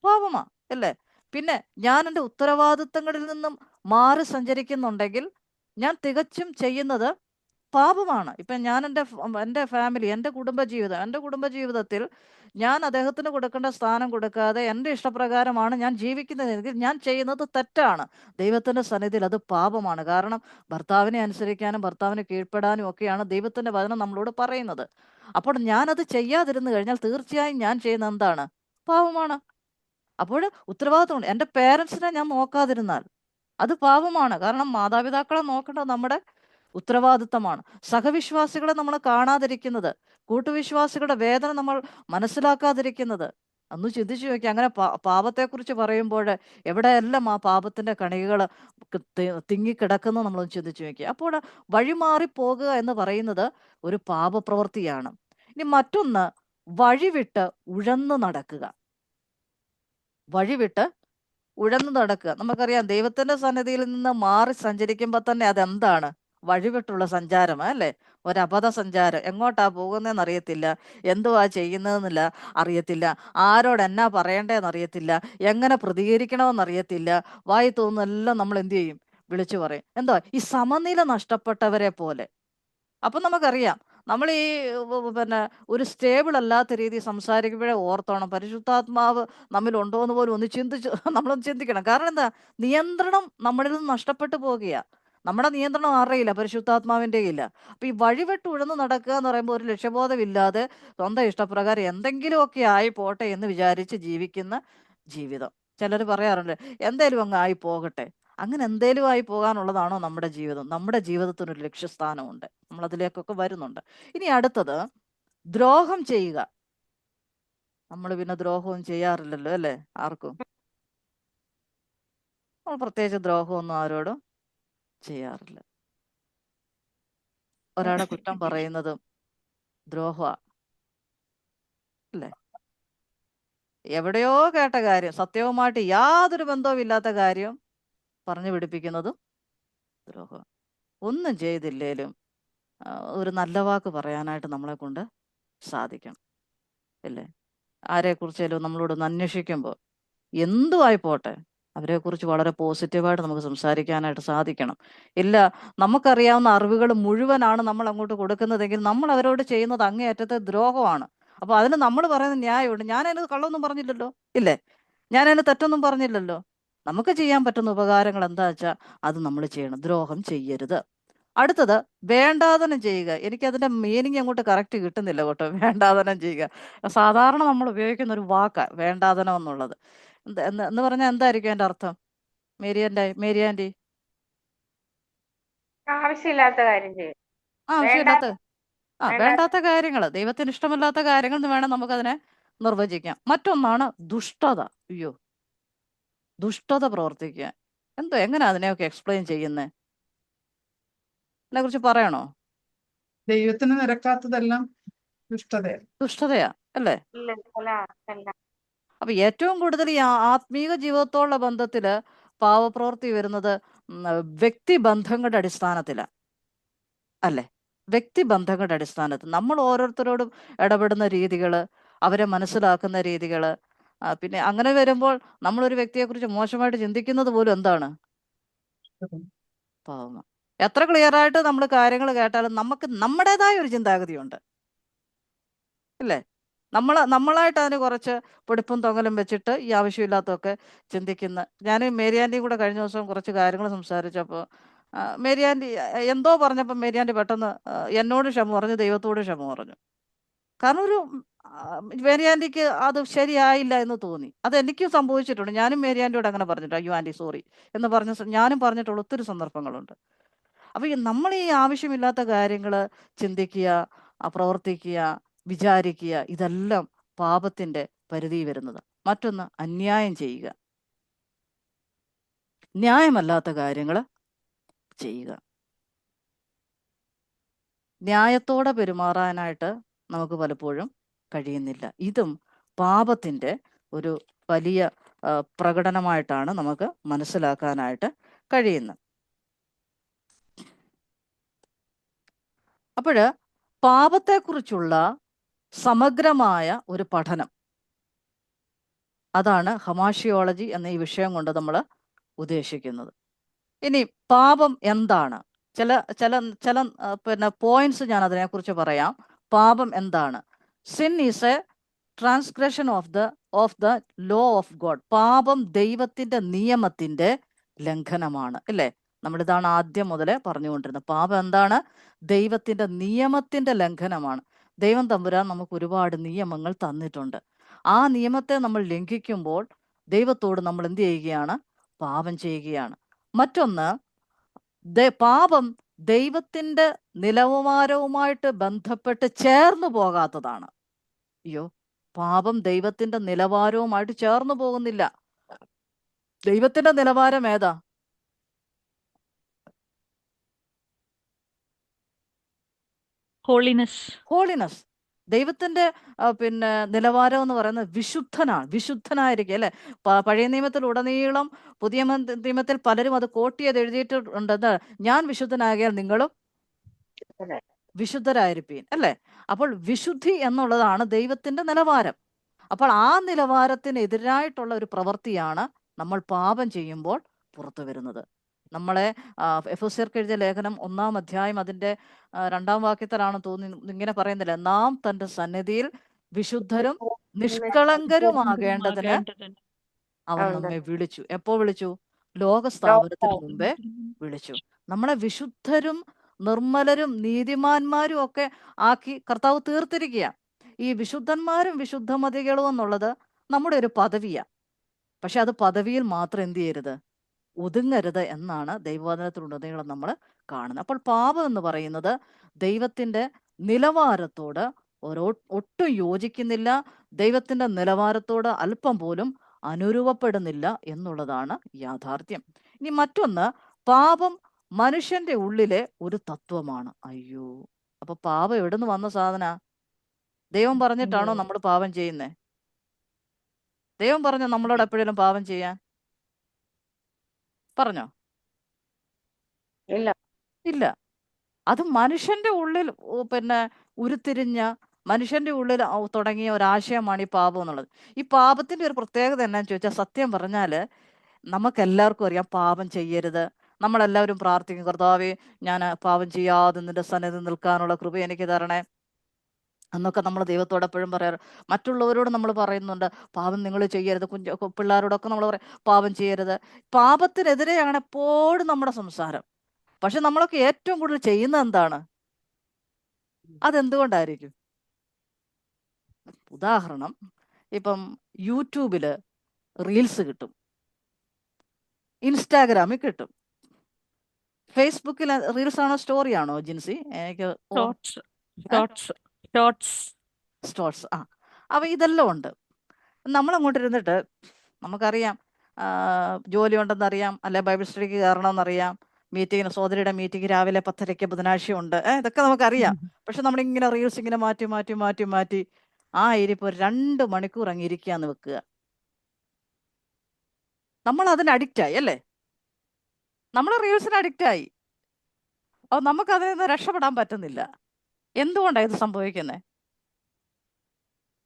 പാപമാ അല്ലേ? പിന്നെ ഞാൻ എൻ്റെ ഉത്തരവാദിത്തങ്ങളിൽ നിന്നും മാറി സഞ്ചരിക്കുന്നുണ്ടെങ്കിൽ ഞാൻ തികച്ചും ചെയ്യുന്നത് പാപമാണ്. ഇപ്പം ഞാൻ എൻ്റെ ഫാമിലി, എൻ്റെ കുടുംബജീവിതത്തിൽ ഞാൻ അദ്ദേഹത്തിന് കൊടുക്കേണ്ട സ്ഥാനം കൊടുക്കാതെ എൻ്റെ ഇഷ്ടപ്രകാരമാണ് ഞാൻ ജീവിക്കുന്നതെങ്കിൽ ഞാൻ ചെയ്യുന്നത് തെറ്റാണ്. ദൈവത്തിൻ്റെ സന്നിധിയിൽ അത് പാപമാണ്. കാരണം ഭർത്താവിനെ അനുസരിക്കാനും ഭർത്താവിന് കീഴ്പ്പെടാനും ഒക്കെയാണ് ദൈവത്തിൻ്റെ വചനം നമ്മളോട് പറയുന്നത്. അപ്പോൾ ഞാനത് ചെയ്യാതിരുന്നു കഴിഞ്ഞാൽ തീർച്ചയായും ഞാൻ ചെയ്യുന്ന എന്താണ്? പാപമാണ്. അപ്പോൾ ഉത്തരവാദിത്തമുണ്ട്. എൻ്റെ പേരൻസിനെ ഞാൻ നോക്കാതിരുന്നാൽ അത് പാപമാണ്. കാരണം മാതാപിതാക്കളെ നോക്കേണ്ടത് നമ്മുടെ ഉത്തരവാദിത്തമാണ്. സഹവിശ്വാസികളെ നമ്മൾ കാണാതിരിക്കുന്നത്, കൂട്ടുവിശ്വാസികളുടെ വേദന നമ്മൾ മനസ്സിലാക്കാതിരിക്കുന്നത്, ഒന്ന് ചിന്തിച്ചു നോക്കി. അങ്ങനെ പാപത്തെക്കുറിച്ച് പറയുമ്പോൾ എവിടെയെല്ലാം ആ പാപത്തിന്റെ കണികകൾ തിങ്ങിക്കിടക്കുന്നു നമ്മളൊന്ന് ചിന്തിച്ചു നോക്കി. അപ്പോൾ വഴിമാറിപ്പോകുക എന്ന് പറയുന്നത് ഒരു പാപപ്രവൃത്തിയാണ്. ഇനി മറ്റൊന്ന്, വഴിവിട്ട് ഉഴന്നു നടക്കുക. നമുക്കറിയാം, ദൈവത്തിന്റെ സന്നിധിയിൽ നിന്ന് മാറി സഞ്ചരിക്കുമ്പോൾ തന്നെ അതെന്താണ്? വഴിവിട്ടുള്ള സഞ്ചാരം അല്ലേ? ഒരപഥ സഞ്ചാരം. എങ്ങോട്ടാ പോകുന്നതെന്ന് അറിയത്തില്ല, എന്തുവാ ചെയ്യുന്നതെന്നില്ല അറിയത്തില്ല, ആരോട് എന്നാ പറയണ്ടേന്ന് അറിയത്തില്ല, എങ്ങനെ പ്രതികരിക്കണമെന്ന് അറിയത്തില്ല. വായി തോന്നുന്നെല്ലാം നമ്മൾ എന്ത് ചെയ്യും? വിളിച്ചു പറയും. എന്തോ ഈ സമനില നഷ്ടപ്പെട്ടവരെ പോലെ. അപ്പം നമുക്കറിയാം, നമ്മൾ ഈ പിന്നെ ഒരു സ്റ്റേബിൾ അല്ലാത്ത രീതി സംസാരിക്കുമ്പോഴേ ഓർത്തോണം, പരിശുദ്ധാത്മാവ് നമ്മിലുണ്ടോ എന്ന് പോലും ഒന്ന് നമ്മളൊന്ന് ചിന്തിക്കണം. കാരണം എന്താ? നിയന്ത്രണം നമ്മളിൽ നിന്ന് നഷ്ടപ്പെട്ടു പോകുകയാണ്. നമ്മുടെ നിയന്ത്രണം അറിയില്ല, പരിശുദ്ധാത്മാവിൻ്റെ ഇല്ല. അപ്പം ഈ വഴിവിട്ട് ഉഴന്ന് നടക്കുക എന്ന് പറയുമ്പോൾ ഒരു ലക്ഷ്യബോധമില്ലാതെ സ്വന്തം ഇഷ്ടപ്രകാരം എന്തെങ്കിലുമൊക്കെ ആയി പോട്ടെ എന്ന് വിചാരിച്ച് ജീവിക്കുന്ന ജീവിതം. ചിലർ പറയാറുണ്ട്, എന്തേലും അങ്ങ് ആയി പോകട്ടെ. അങ്ങനെ എന്തേലും ആയി പോകാനുള്ളതാണോ നമ്മുടെ ജീവിതം? നമ്മുടെ ജീവിതത്തിനൊരു ലക്ഷ്യസ്ഥാനമുണ്ട്, നമ്മൾ അതിലേക്കൊക്കെ വരുന്നുണ്ട്. ഇനി അടുത്തത്, ദ്രോഹം ചെയ്യുക. നമ്മൾ പിന്നെ ദ്രോഹവും ചെയ്യാറില്ലല്ലോ അല്ലേ? ആർക്കും നമ്മൾ പ്രത്യേകിച്ച് ദ്രോഹമൊന്നും ആരോടും ചെയ്യാറില്ല. ഒരാളെ കുറ്റം പറയുന്നതും ദ്രോഹ അല്ലേ? എവിടെയോ കേട്ട കാര്യം, സത്യവുമായിട്ട് യാതൊരു ബന്ധവുമില്ലാത്ത കാര്യം പറഞ്ഞു പിടിപ്പിക്കുന്നതും ദ്രോഹം. ഒന്നും ചെയ്തില്ലേലും ഒരു നല്ല വാക്ക് പറയാനായിട്ട് നമ്മളെ കൊണ്ട് സാധിക്കണം അല്ലേ? ആരെക്കുറിച്ചേലും നമ്മളോടൊന്ന് അന്വേഷിക്കുമ്പോൾ എന്തുമായി പോട്ടെ, അവരെക്കുറിച്ച് വളരെ പോസിറ്റീവായിട്ട് നമുക്ക് സംസാരിക്കാനായിട്ട് സാധിക്കണം. ഇല്ല, നമുക്കറിയാവുന്ന അറിവുകൾ മുഴുവനാണ് നമ്മൾ അങ്ങോട്ട് കൊടുക്കുന്നതെങ്കിൽ നമ്മൾ അവരോട് ചെയ്യുന്നത് അങ്ങേയറ്റത്തെ ദ്രോഹമാണ്. അപ്പോൾ അതിന് നമ്മൾ പറയുന്ന ന്യായമുണ്ട്. ഞാനതിന് കള്ളമൊന്നും പറഞ്ഞില്ലല്ലോ, ഇല്ലേ? ഞാനതിന് തെറ്റൊന്നും പറഞ്ഞില്ലല്ലോ. നമുക്ക് ചെയ്യാൻ പറ്റുന്ന ഉപകാരങ്ങൾ എന്താ വെച്ചാൽ അത് നമ്മൾ ചെയ്യണം. ദ്രോഹം ചെയ്യരുത്. അടുത്തത്, വേണ്ടാതനം ചെയ്യുക. എനിക്കതിൻ്റെ മീനിങ് അങ്ങോട്ട് കറക്റ്റ് കിട്ടുന്നില്ല കേട്ടോ. വേണ്ടാതനം ചെയ്യുക സാധാരണ നമ്മൾ ഉപയോഗിക്കുന്ന ഒരു വാക്കാണ്, വേണ്ടാതനം എന്നുള്ളത്. എന്ന് പറഞ്ഞാൽ എന്തായിരിക്കും എൻ്റെ അർത്ഥം? മേരിയാൻറ്റി? ആവശ്യമില്ലാത്ത കാര്യം ചെയ്യും. ആവശ്യമില്ലാത്ത വേണ്ടാത്ത വേണ്ടാത്ത കാര്യങ്ങൾ, ദൈവത്തിന് ഇഷ്ടമല്ലാത്ത കാര്യങ്ങൾ എന്ന് വേണം നമുക്കതിനെ നിർവചിക്കാം. മറ്റൊന്നാണ് ദുഷ്ടത. അയ്യോ, ദുഷ്ടത പ്രവർത്തിക്കുക. എങ്ങനെയാ അതിനെയൊക്കെ എക്സ്പ്ലെയിൻ ചെയ്യുന്നത്? അതിനെക്കുറിച്ച് പറയണോ? ദൈവത്തിന് നിരക്കാത്തതെല്ലാം ദുഷ്ടതയാ അല്ലേ? ഇല്ല, അല്ല. അപ്പൊ ഏറ്റവും കൂടുതൽ ഈ ആത്മീക ജീവിതത്തോടുള്ള ബന്ധത്തില് പാവപ്രവൃത്തി വരുന്നത് വ്യക്തിബന്ധങ്ങളുടെ അടിസ്ഥാനത്തിലാണ് അല്ലേ? വ്യക്തിബന്ധങ്ങളുടെ അടിസ്ഥാനത്തിൽ നമ്മൾ ഓരോരുത്തരോടും ഇടപെടുന്ന രീതികൾ, അവരെ മനസ്സിലാക്കുന്ന രീതികൾ, പിന്നെ അങ്ങനെ വരുമ്പോൾ നമ്മളൊരു വ്യക്തിയെക്കുറിച്ച് മോശമായിട്ട് ചിന്തിക്കുന്നത് പോലും എന്താണ്? പാവമാണ്. എത്ര ക്ലിയർ ആയിട്ട് നമ്മൾ കാര്യങ്ങൾ കേട്ടാലും നമുക്ക് നമ്മുടേതായ ഒരു ചിന്താഗതിയുണ്ട് അല്ലേ? നമ്മളായിട്ട് അതിന് കുറച്ച് പൊടിപ്പും തൊങ്ങലും വെച്ചിട്ട് ഈ ആവശ്യമില്ലാത്തതൊക്കെ ചിന്തിക്കുന്ന. ഞാൻ മേരിയാൻ്റെയും കൂടെ കഴിഞ്ഞ ദിവസം കുറച്ച് കാര്യങ്ങൾ സംസാരിച്ചപ്പോൾ മേരിയാൻ്റി എന്തോ പറഞ്ഞപ്പോൾ മേരിയാൻ്റി പെട്ടെന്ന് എന്നോട് ക്ഷമ പറഞ്ഞു, ദൈവത്തോട് ക്ഷമ പറഞ്ഞു. കാരണം മേരിയാൻ്റിക്ക് അത് ശരിയായില്ല എന്ന് തോന്നി. അതെനിക്കും സംഭവിച്ചിട്ടുണ്ട്. ഞാനും മേരിയാൻ്റിയോട് അങ്ങനെ പറഞ്ഞിട്ട്, അയ്യോ ആൻറ്റി സോറി എന്ന് പറഞ്ഞ ഞാനും പറഞ്ഞിട്ടുള്ള ഒത്തിരി സന്ദർഭങ്ങളുണ്ട്. അപ്പോൾ നമ്മൾ ഈ ആവശ്യമില്ലാത്ത കാര്യങ്ങൾ ചിന്തിക്കുക, പ്രവർത്തിക്കുക, വിചാരിക്കുക, ഇതെല്ലാം പാപത്തിന്റെ പരിധി വരുന്നത്. മറ്റൊന്ന്, അന്യായം ചെയ്യുക. ന്യായമല്ലാത്ത കാര്യങ്ങൾ ചെയ്യുക. ന്യായത്തോടെ പെരുമാറാനായിട്ട് നമുക്ക് പലപ്പോഴും കഴിയുന്നില്ല. ഇതും പാപത്തിന്റെ ഒരു വലിയ പ്രകടനമായിട്ടാണ് നമുക്ക് മനസ്സിലാക്കാനായിട്ട് കഴിയുന്നത്. അപ്പോൾ പാപത്തെക്കുറിച്ചുള്ള സമഗ്രമായ ഒരു പഠനം അതാണ് ഹമാഷിയോളജി എന്ന ഈ വിഷയം കൊണ്ട് നമ്മൾ ഉദ്ദേശിക്കുന്നത്. ഇനി പാപം എന്താണ്? ചില ചില ചില പിന്നെ പോയിന്റ്സ് ഞാൻ അതിനെക്കുറിച്ച് പറയാം. പാപം എന്താണ്? Sin is a transgression of the law of God. പാപം ദൈവത്തിന്റെ നിയമത്തിന്റെ ലംഘനമാണ്, അല്ലേ? നമ്മളിതാണ് ആദ്യം മുതലേ പറഞ്ഞുകൊണ്ടിരുന്നത്. പാപം എന്താണ്? ദൈവത്തിന്റെ നിയമത്തിന്റെ ലംഘനമാണ്. ദൈവം തമ്പുരാൻ നമുക്ക് ഒരുപാട് നിയമങ്ങൾ തന്നിട്ടുണ്ട്. ആ നിയമത്തെ നമ്മൾ ലംഘിക്കുമ്പോൾ ദൈവത്തോട് നമ്മൾ എന്ത് ചെയ്യുകയാണ്? പാപം ചെയ്യുകയാണ്. മറ്റൊന്ന്, പാപം ദൈവത്തിന്റെ നിലവാരവുമായിട്ട് ബന്ധപ്പെട്ട് ചേർന്ന് പോകാത്തതാണ്. അയ്യോ, പാപം ദൈവത്തിന്റെ നിലവാരവുമായിട്ട് ചേർന്ന് പോകുന്നില്ല. ദൈവത്തിന്റെ നിലവാരം ഏതാ? ഹോളിനെസ്. ദൈവത്തിന്റെ പിന്നെ നിലവാരം എന്ന് പറയുന്നത് വിശുദ്ധനായിരിക്കും, അല്ലെ? പഴയ നിയമത്തിൽ ഉടനീളം, പുതിയ നിയമത്തിൽ പലരും അത് കോട്ട് ചെയ്ത് എഴുതിയിട്ടുണ്ട്. ഞാൻ വിശുദ്ധനാകിയാൽ നിങ്ങളും വിശുദ്ധരായിരിപ്പീൻ, അല്ലെ? അപ്പോൾ വിശുദ്ധി എന്നുള്ളതാണ് ദൈവത്തിന്റെ നിലവാരം. അപ്പോൾ ആ നിലവാരത്തിന് എതിരായിട്ടുള്ള ഒരു പ്രവൃത്തിയാണ് നമ്മൾ പാപം ചെയ്യുമ്പോൾ പുറത്തു വരുന്നത്. നമ്മളെ എഫെസ്യർക്ക് എഴുതിയ ലേഖനം 1-ാം അധ്യായം അതിന്റെ 2-ാം വാക്യത്തിലാണ് തോന്നുന്നു ഇങ്ങനെ പറയുന്നില്ല, നാം തന്റെ സന്നിധിയിൽ വിശുദ്ധരും നിഷ്കളങ്കരുമാകേണ്ടതിന് അവൻ നമ്മെ വിളിച്ചു. എപ്പോ വിളിച്ചു? ലോകസ്ഥാപനത്തിന് മുമ്പേ വിളിച്ചു. നമ്മളെ വിശുദ്ധരും നിർമ്മലരും നീതിമാന്മാരും ഒക്കെ ആക്കി കർത്താവ് തീർത്തിരിക്കുക. ഈ വിശുദ്ധന്മാരും വിശുദ്ധമതികളും എന്നുള്ളത് നമ്മുടെ ഒരു പദവിയാണ്. പക്ഷെ അത് പദവിയിൽ മാത്രം എന്ത് ചെയ്യരുത്? ഒതുങ്ങരുത് എന്നാണ് ദൈവവചനത്തിലുടനീളം നമ്മൾ കാണുന്നത്. അപ്പോൾ പാപം എന്ന് പറയുന്നത് ദൈവത്തിന്റെ നിലവാരത്തോട് ഒട്ടും യോജിക്കുന്നില്ല, ദൈവത്തിന്റെ നിലവാരത്തോട് അല്പം പോലും അനുരൂപപ്പെടുന്നില്ല എന്നുള്ളതാണ് യാഥാർത്ഥ്യം. ഇനി മറ്റൊന്ന്, പാപം മനുഷ്യന്റെ ഉള്ളിലെ ഒരു തത്വമാണ്. അയ്യോ, അപ്പൊ പാപം എവിടുന്ന് വന്ന സാധന? ദൈവം പറഞ്ഞിട്ടാണോ നമ്മൾ പാപം ചെയ്യുന്നേ? ദൈവം പറഞ്ഞോ നമ്മളോട് എപ്പോഴേലും പാപം ചെയ്യാൻ? പറഞ്ഞോ? ഇല്ല. അത് മനുഷ്യന്റെ ഉള്ളിൽ പിന്നെ ഉരുത്തിരിഞ്ഞ, മനുഷ്യന്റെ ഉള്ളിൽ തുടങ്ങിയ ഒരാശയമാണ് ഈ പാപം എന്നുള്ളത്. ഈ പാപത്തിന്റെ ഒരു പ്രത്യേകത എന്നാന്ന് ചോദിച്ചാൽ, സത്യം പറഞ്ഞാല് നമുക്കെല്ലാവർക്കും അറിയാം പാപം ചെയ്യരുത്. നമ്മളെല്ലാവരും പ്രാർത്ഥിക്കും, കർത്താവേ ഞാൻ പാപം ചെയ്യാതെ നിന്റെ സന്നിധി നിൽക്കാനുള്ള കൃപ എനിക്ക് തരണേ എന്നൊക്കെ നമ്മൾ ദൈവത്തോട് എപ്പോഴും പറയാറ്. മറ്റുള്ളവരോട് നമ്മൾ പറയുന്നുണ്ട് പാപം നിങ്ങൾ ചെയ്യരുത്. പിള്ളേരോടൊക്കെ നമ്മൾ പറയും പാപം ചെയ്യരുത്. പാപത്തിനെതിരെയാണ് എപ്പോഴും നമ്മുടെ സംസാരം. പക്ഷെ നമ്മളൊക്കെ ഏറ്റവും കൂടുതൽ ചെയ്യുന്നത് എന്താണ്? അതെന്തുകൊണ്ടായിരിക്കും? ഉദാഹരണം, ഇപ്പം യൂട്യൂബില് റീൽസ് കിട്ടും, ഇൻസ്റ്റാഗ്രാമിൽ കിട്ടും, ഫേസ്ബുക്കിൽ റീൽസ് ആണോ സ്റ്റോറി ആണോ ജിൻസി? എനിക്ക് സ്റ്റോർട്സ്. അപ്പൊ ഇതെല്ലാം ഉണ്ട്. നമ്മൾ അങ്ങോട്ട് ഇരുന്നിട്ട് നമുക്കറിയാം ജോലി ഉണ്ടെന്നറിയാം, അല്ലെ ബൈബിൾ സ്റ്റഡിക്ക് കയറണമെന്നറിയാം, മീറ്റിങ്ങിന്, സഹോദരിയുടെ മീറ്റിംഗ് രാവിലെ 10:30 ബുധനാഴ്ച ഉണ്ട്, ഇതൊക്കെ നമുക്കറിയാം. പക്ഷെ നമ്മളിങ്ങനെ റീൽസ് ഇങ്ങനെ മാറ്റി മാറ്റി മാറ്റി മാറ്റി ആ ഇരിപ്പ് 2 മണിക്കൂർ അങ്ങ് ഇരിക്കാന്ന് വെക്കുക. നമ്മൾ അതിന് അഡിക്റ്റായി, അല്ലേ? നമ്മൾ റീൽസിന് അഡിക്റ്റായി. അപ്പോൾ നമുക്കതിൽ നിന്ന് രക്ഷപ്പെടാൻ പറ്റുന്നില്ല. എന്തുകൊണ്ടാണ് ഇത് സംഭവിക്കുന്നത്?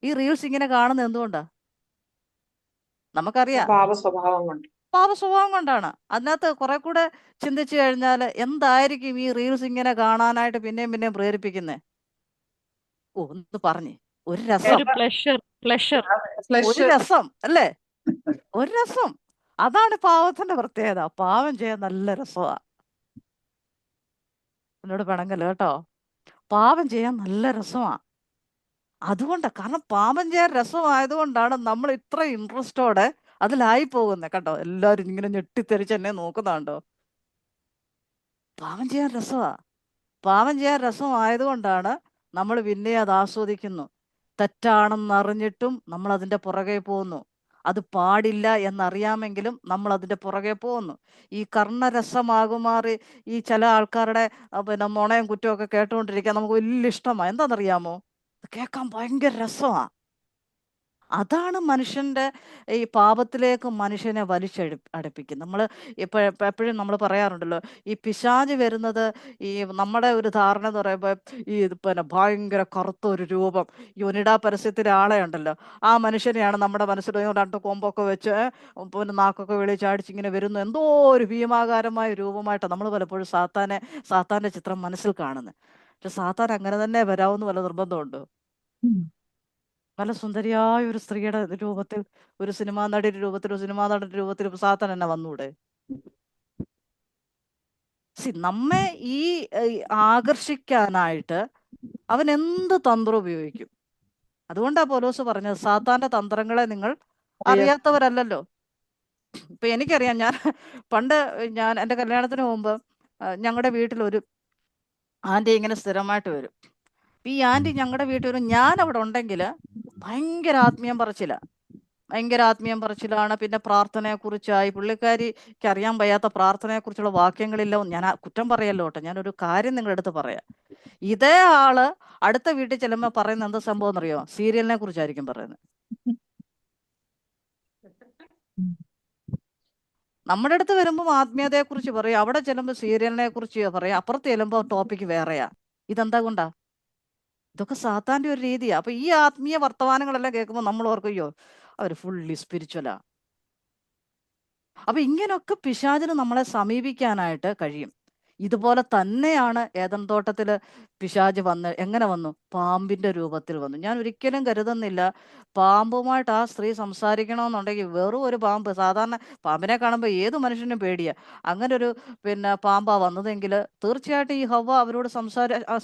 ഈ റീൽസ് ഇങ്ങനെ കാണുന്നത് എന്തുകൊണ്ടാ? നമുക്കറിയാം, പാപസ്വഭാവം കൊണ്ടാണ്. അതിനകത്ത് കുറെ കൂടെ ചിന്തിച്ചു കഴിഞ്ഞാൽ എന്തായിരിക്കും ഈ റീൽസ് ഇങ്ങനെ കാണാനായിട്ട് പിന്നെയും പിന്നെയും പ്രേരിപ്പിക്കുന്നത്? ഒന്ന് പറഞ്ഞേ. ഒരു രസം, ഒരു രസം, അല്ലേ? ഒരു രസം. അതാണ് പാവത്തിന്റെ പ്രത്യേകത. പാവം ചെയ്യാൻ നല്ല രസമാ. എന്നോട് പിണങ്ങല്ലോ കേട്ടോ. പാപം ചെയ്യാൻ നല്ല രസമാ. അതുകൊണ്ടാണ്, കാരണം പാപം ചെയ്യാൻ രസമായതുകൊണ്ടാണ് നമ്മൾ ഇത്ര ഇൻട്രസ്റ്റോടെ അതിലായി പോകുന്നത്. കേട്ടോ, എല്ലാവരും ഇങ്ങനെ ഞെട്ടിത്തെറിച്ച് എന്നെ നോക്കുന്നുണ്ടോ? പാപം ചെയ്യാൻ രസമാ. പാപം ചെയ്യാൻ രസമായതുകൊണ്ടാണ് നമ്മൾ പിന്നെ അത് ആസ്വദിക്കുന്നു. തെറ്റാണെന്നറിഞ്ഞിട്ടും നമ്മൾ അതിന്റെ പുറകെ പോകുന്നു. അത് പാടില്ല എന്നറിയാമെങ്കിലും നമ്മൾ അതിന്റെ പുറകെ പോകുന്നു. ഈ കർണരസമാകുമാറി ഈ ചില ആൾക്കാരുടെ പിന്നെ നുണയും കുറ്റമൊക്കെ കേട്ടുകൊണ്ടിരിക്കാൻ നമുക്ക് വലിയ ഇഷ്ടമാണ്. എന്താണെന്നറിയാമോ? കേൾക്കാൻ ഭയങ്കര രസമാണ്. അതാണ് മനുഷ്യന്റെ ഈ പാപത്തിലേക്ക് മനുഷ്യനെ അടുപ്പിക്കും. നമ്മൾ എപ്പോഴും നമ്മൾ പറയാറുണ്ടല്ലോ, ഈ പിശാച് വരുന്നത് ഈ നമ്മുടെ ഒരു ധാരണ എന്ന് പറയുമ്പോൾ ഈ പിന്നെ ഭയങ്കര കറുത്ത ഒരു രൂപം, ഈ ഒനിഡ പരസ്യത്തിലെ ആളെ ഉണ്ടല്ലോ, ആ മനുഷ്യനെയാണ് നമ്മുടെ മനസ്സിൽ രണ്ട് കൊമ്പൊക്കെ വെച്ച് പിന്നെ നാക്കൊക്കെ വെളിച്ചാടിച്ച് ഇങ്ങനെ വരുന്നു, എന്തോ ഒരു ഭീമാകാരമായ രൂപമായിട്ടാണ് നമ്മൾ പലപ്പോഴും സാത്താന്റെ ചിത്രം മനസ്സിൽ കാണുന്നത്. പക്ഷെ സാത്താൻ അങ്ങനെ തന്നെ വരാവുന്ന വല്ല നിർബന്ധമുണ്ടോ? നല്ല സുന്ദരിയായ ഒരു സ്ത്രീയുടെ രൂപത്തിൽ, ഒരു സിനിമാ നടിയുടെ രൂപത്തിൽ, ഒരു സിനിമാ നടന്റെ രൂപത്തിൽ സാത്താൻ എന്നെ വന്നൂടെ? നമ്മെ ഈ ആകർഷിക്കാനായിട്ട് അവൻ എന്ത് തന്ത്രം ഉപയോഗിക്കും. അതുകൊണ്ടാ പൗലോസ് പറഞ്ഞത്, സാത്താന്റെ തന്ത്രങ്ങളെ നിങ്ങൾ അറിയാത്തവരല്ലല്ലോ. ഇപ്പൊ എനിക്കറിയാം, പണ്ട് എൻ്റെ കല്യാണത്തിന് മുമ്പ് ഞങ്ങളുടെ വീട്ടിൽ ഒരു ആന്റി ഇങ്ങനെ സ്ഥിരമായിട്ട് വരും. ഈ ആന്റി ഞങ്ങളുടെ വീട്ടിൽ വരും, ഞാൻ അവിടെ ഉണ്ടെങ്കിൽ ഭയങ്കര ആത്മീയം പറച്ചിലാണ്. പിന്നെ പ്രാർത്ഥനയെക്കുറിച്ചായി, പുള്ളിക്കാരിക്ക് അറിയാൻ വയ്യാത്ത പ്രാർത്ഥനയെക്കുറിച്ചുള്ള വാക്യങ്ങളില്ല. ഞാൻ കുറ്റം പറയല്ലോ കേട്ടോ, ഞാനൊരു കാര്യം നിങ്ങളുടെ അടുത്ത് പറയാം. ഇതേ ആള് അടുത്ത വീട്ടിൽ ചെല്ലുമ്പോൾ പറയുന്നത് എന്താ സംഭവം എന്നറിയോ? സീരിയലിനെ കുറിച്ചായിരിക്കും പറയുന്നത്. നമ്മുടെ അടുത്ത് വരുമ്പോൾ ആത്മീയതയെ കുറിച്ച് പറയും, അവിടെ ചെല്ലുമ്പോൾ സീരിയലിനെ കുറിച്ച് പറയും, അപ്പുറത്ത് ചെല്ലുമ്പോൾ ടോപ്പിക്ക് വേറെയാ. ഇതെന്താ കൊണ്ടാ? ഇതൊക്കെ സാത്താന്റെ ഒരു രീതിയാ. അപ്പൊ ഈ ആത്മീയ വർത്തമാനങ്ങളെല്ലാം കേൾക്കുമ്പോൾ നമ്മൾ ഓർക്കും, അയ്യോ അവർ ഫുള്ളി സ്പിരിച്വലാ. അപ്പൊ ഇങ്ങനെയൊക്കെ പിശാചിന് നമ്മളെ സമീപിക്കാനായിട്ട് കഴിയും. ഇതുപോലെ തന്നെയാണ് ഏദൻ തോട്ടത്തില് പിശാച് എങ്ങനെ വന്നു? പാമ്പിന്റെ രൂപത്തിൽ വന്നു. ഞാൻ ഒരിക്കലും കരുതുന്നില്ല പാമ്പുമായിട്ട് ആ സ്ത്രീ സംസാരിക്കണമെന്നുണ്ടെങ്കിൽ വെറും ഒരു പാമ്പ്, സാധാരണ പാമ്പിനെ കാണുമ്പോൾ ഏത് മനുഷ്യനും പേടിയാ, അങ്ങനെ ഒരു പിന്നെ പാമ്പാ വന്നതെങ്കിൽ തീർച്ചയായിട്ടും ഈ ഹവ്വ അവരോട്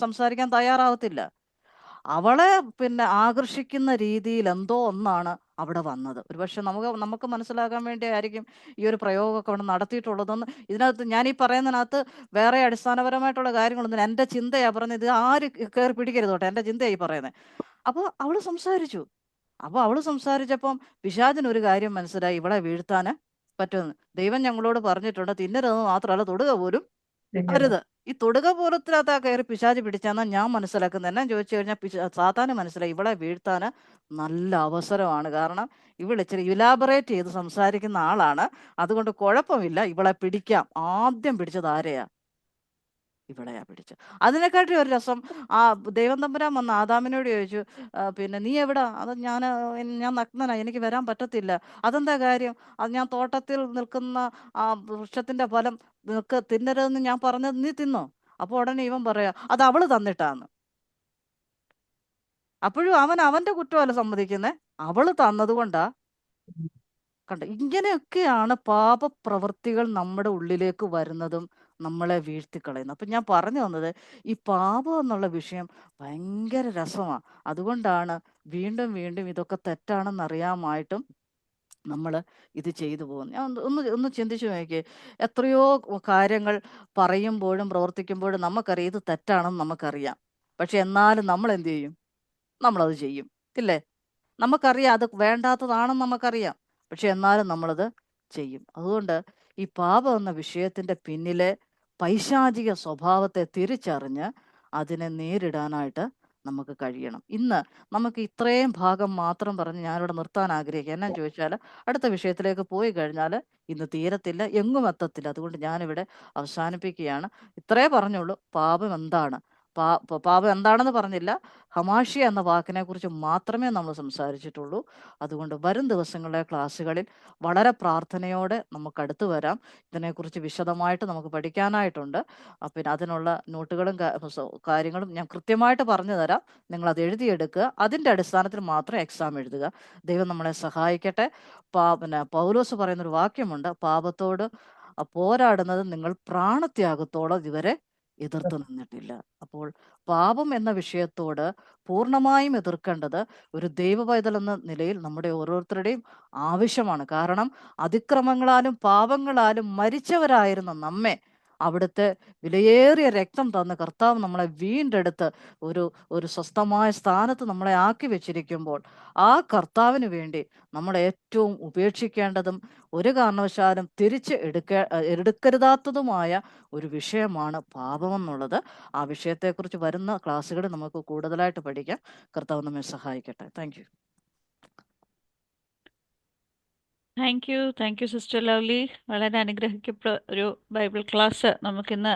സംസാരിക്കാൻ തയ്യാറാവത്തില്ല. അവളെ പിന്നെ ആകർഷിക്കുന്ന രീതിയിൽ എന്തോ ഒന്നാണ് അവിടെ വന്നത്. ഒരുപക്ഷെ നമുക്ക് മനസ്സിലാക്കാൻ വേണ്ടി ആയിരിക്കും ഈ ഒരു പ്രയോഗമൊക്കെ അവിടെ നടത്തിയിട്ടുള്ളതെന്ന്. ഇതിനകത്ത് ഞാൻ ഈ പറയുന്നതിനകത്ത് വേറെ അടിസ്ഥാനപരമായിട്ടുള്ള കാര്യങ്ങളൊന്നും, എൻ്റെ ചിന്തയാ പറയുന്നത്. ഇത് ആര് കയറി പിടിക്കരുത് കേട്ടോ, എൻ്റെ ചിന്തയായി പറയുന്നത്. അപ്പോൾ അവള് സംസാരിച്ചപ്പം പിശാചിന് ഒരു കാര്യം മനസ്സിലായി, ഇവളെ വീഴ്ത്താന് പറ്റുമെന്ന്. ദൈവം ഞങ്ങളോട് പറഞ്ഞിട്ടുണ്ട്, തിന്നരുതെന്ന് മാത്രമല്ല തൊടുക പോലും അരുത്. ഈ തൊടുക പോലത്തിനകത്ത് ആ കയറി പിശാച് പിടിച്ചാന്നാ ഞാൻ മനസ്സിലാക്കുന്നത്. എന്നാ ചോദിച്ചു കഴിഞ്ഞാൽ സാത്താന് മനസ്സിലായി ഇവളെ വീഴ്ത്താന് നല്ല അവസരമാണ്. കാരണം ഇവൾ ഇച്ചിരി ഇലാബറേറ്റ് ചെയ്ത് സംസാരിക്കുന്ന ആളാണ്, അതുകൊണ്ട് കുഴപ്പമില്ല, ഇവളെ പിടിക്കാം. ആദ്യം പിടിച്ചത് ആരെയാ? ഇവളെയാ പിടിച്ചത്. അതിനെക്കാട്ടി ഒരു രസം, ആ ദൈവം തമ്പുരാൻ വന്ന് ആദാമിനോട് ചോദിച്ചു, പിന്നെ നീ എവിടാ? അത് ഞാൻ നഗ്നനാ, എനിക്ക് വരാൻ പറ്റത്തില്ല. അതെന്താ കാര്യം? അത് ഞാൻ തോട്ടത്തിൽ നിൽക്കുന്ന ആ വൃക്ഷത്തിന്റെ ഫലം തിന്നരുതെന്ന് ഞാൻ പറഞ്ഞത് നീ തിന്നോ? അപ്പോൾ ഉടനെ ഇവൻ പറയാ, അത് അവള് തന്നിട്ടാന്ന്. അപ്പോഴും അവന്റെ കുറ്റമല്ല സമ്മതിക്കുന്നേ, അവള് തന്നതുകൊണ്ടാ. കണ്ട, ഇങ്ങനെയൊക്കെയാണ് പാപപ്രവൃത്തികൾ നമ്മുടെ ഉള്ളിലേക്ക് വരുന്നതും നമ്മളെ വീഴ്ത്തിക്കളയുന്നത്. അപ്പം ഞാൻ പറഞ്ഞു വന്നത്, ഈ പാപം എന്നുള്ള വിഷയം ഭയങ്കര രസമാണ്. അതുകൊണ്ടാണ് വീണ്ടും വീണ്ടും ഇതൊക്കെ തെറ്റാണെന്ന് അറിയാമായിട്ടും നമ്മൾ ഇത് ചെയ്തു പോകുന്നു. ഞാൻ ഒന്ന് ചിന്തിച്ചു നോക്കിയേ, എത്രയോ കാര്യങ്ങൾ പറയുമ്പോഴും പ്രവർത്തിക്കുമ്പോഴും നമുക്കറിയാം ഇത് തെറ്റാണെന്ന് നമുക്കറിയാം. പക്ഷെ എന്നാലും നമ്മൾ എന്ത് ചെയ്യും? നമ്മളത് ചെയ്യും, ഇല്ലേ? നമുക്കറിയാം അത് വേണ്ടാത്തതാണെന്ന് നമുക്കറിയാം, പക്ഷെ എന്നാലും നമ്മളത് ചെയ്യും. അതുകൊണ്ട് ഈ പാപം എന്ന വിഷയത്തിന്റെ പിന്നിലെ പൈശാചിക സ്വഭാവത്തെ തിരിച്ചറിഞ്ഞ് അതിനെ നേരിടാനായിട്ട് നമുക്ക് കഴിയണം. ഇന്ന് നമുക്ക് ഇത്രയും ഭാഗം മാത്രം പറഞ്ഞ് ഞാനിവിടെ നിർത്താൻ ആഗ്രഹിക്കുക. എന്നാന്ന് ചോദിച്ചാൽ അടുത്ത വിഷയത്തിലേക്ക് പോയി കഴിഞ്ഞാൽ ഇന്ന് തീരത്തില്ല, എങ്ങും എത്തത്തില്ല. അതുകൊണ്ട് ഞാനിവിടെ അവസാനിപ്പിക്കുകയാണ്. ഇത്രേ പറഞ്ഞുള്ളൂ. പാപം എന്താണ്? പാപം എന്താണെന്ന് പറഞ്ഞില്ല. ഹമാഷിയ എന്ന വാക്കിനെ കുറിച്ച് മാത്രമേ നമ്മൾ സംസാരിച്ചിട്ടുള്ളൂ. അതുകൊണ്ട് വരും ദിവസങ്ങളിലെ ക്ലാസ്സുകളിൽ വളരെ പ്രാർത്ഥനയോടെ നമുക്ക് അടുത്ത് വരാം. ഇതിനെക്കുറിച്ച് വിശദമായിട്ട് നമുക്ക് പഠിക്കാനായിട്ടുണ്ട്. പിന്നെ അതിനുള്ള നോട്ടുകളും കാര്യങ്ങളും ഞാൻ കൃത്യമായിട്ട് പറഞ്ഞു തരാം. നിങ്ങളത് എഴുതിയെടുക്കുക. അതിൻ്റെ അടിസ്ഥാനത്തിൽ മാത്രം എക്സാം എഴുതുക. ദൈവം നമ്മളെ സഹായിക്കട്ടെ. പിന്നെ പൗലോസ് പറയുന്നൊരു വാക്യമുണ്ട്, പാപത്തോട് പോരാടുന്നത് നിങ്ങൾ പ്രാണത്യാഗത്തോടെ ഇതുവരെ എതിർത്ത് നിന്നിട്ടില്ല. അപ്പോൾ പാപം എന്ന വിഷയത്തോട് പൂർണ്ണമായും എതിർക്കേണ്ടത് ഒരു ദൈവപൈതൽ എന്ന നിലയിൽ നമ്മുടെ ഓരോരുത്തരുടെയും ആവശ്യമാണ്. കാരണം അതിക്രമങ്ങളാലും പാപങ്ങളാലും മരിച്ചവരായിരുന്ന നമ്മെ അവിടുത്തെ വിലയേറിയ രക്തം തന്ന് കർത്താവ് നമ്മളെ വീണ്ടെടുത്ത് ഒരു സ്വസ്ഥമായ സ്ഥാനത്ത് നമ്മളെ ആക്കി വെച്ചിരിക്കുമ്പോൾ ആ കർത്താവിന് വേണ്ടി നമ്മൾ ഏറ്റവും ഉപേക്ഷിക്കേണ്ടതും ഒരു കാരണവശാലും എടുക്കരുതാത്തതുമായ ഒരു വിഷയമാണ് പാപമെന്നുള്ളത്. ആ വിഷയത്തെക്കുറിച്ച് വരുന്ന ക്ലാസ്സുകളിൽ നമുക്ക് കൂടുതലായിട്ട് പഠിക്കാം. കർത്താവ് നമ്മെ സഹായിക്കട്ടെ. Thank you. Thank you sister lovely. വളരെ അനുഗ്രഹിക്കപ്പെട്ട ഒരു ബൈബിൾ ക്ലാസ് നമുക്കിന്ന്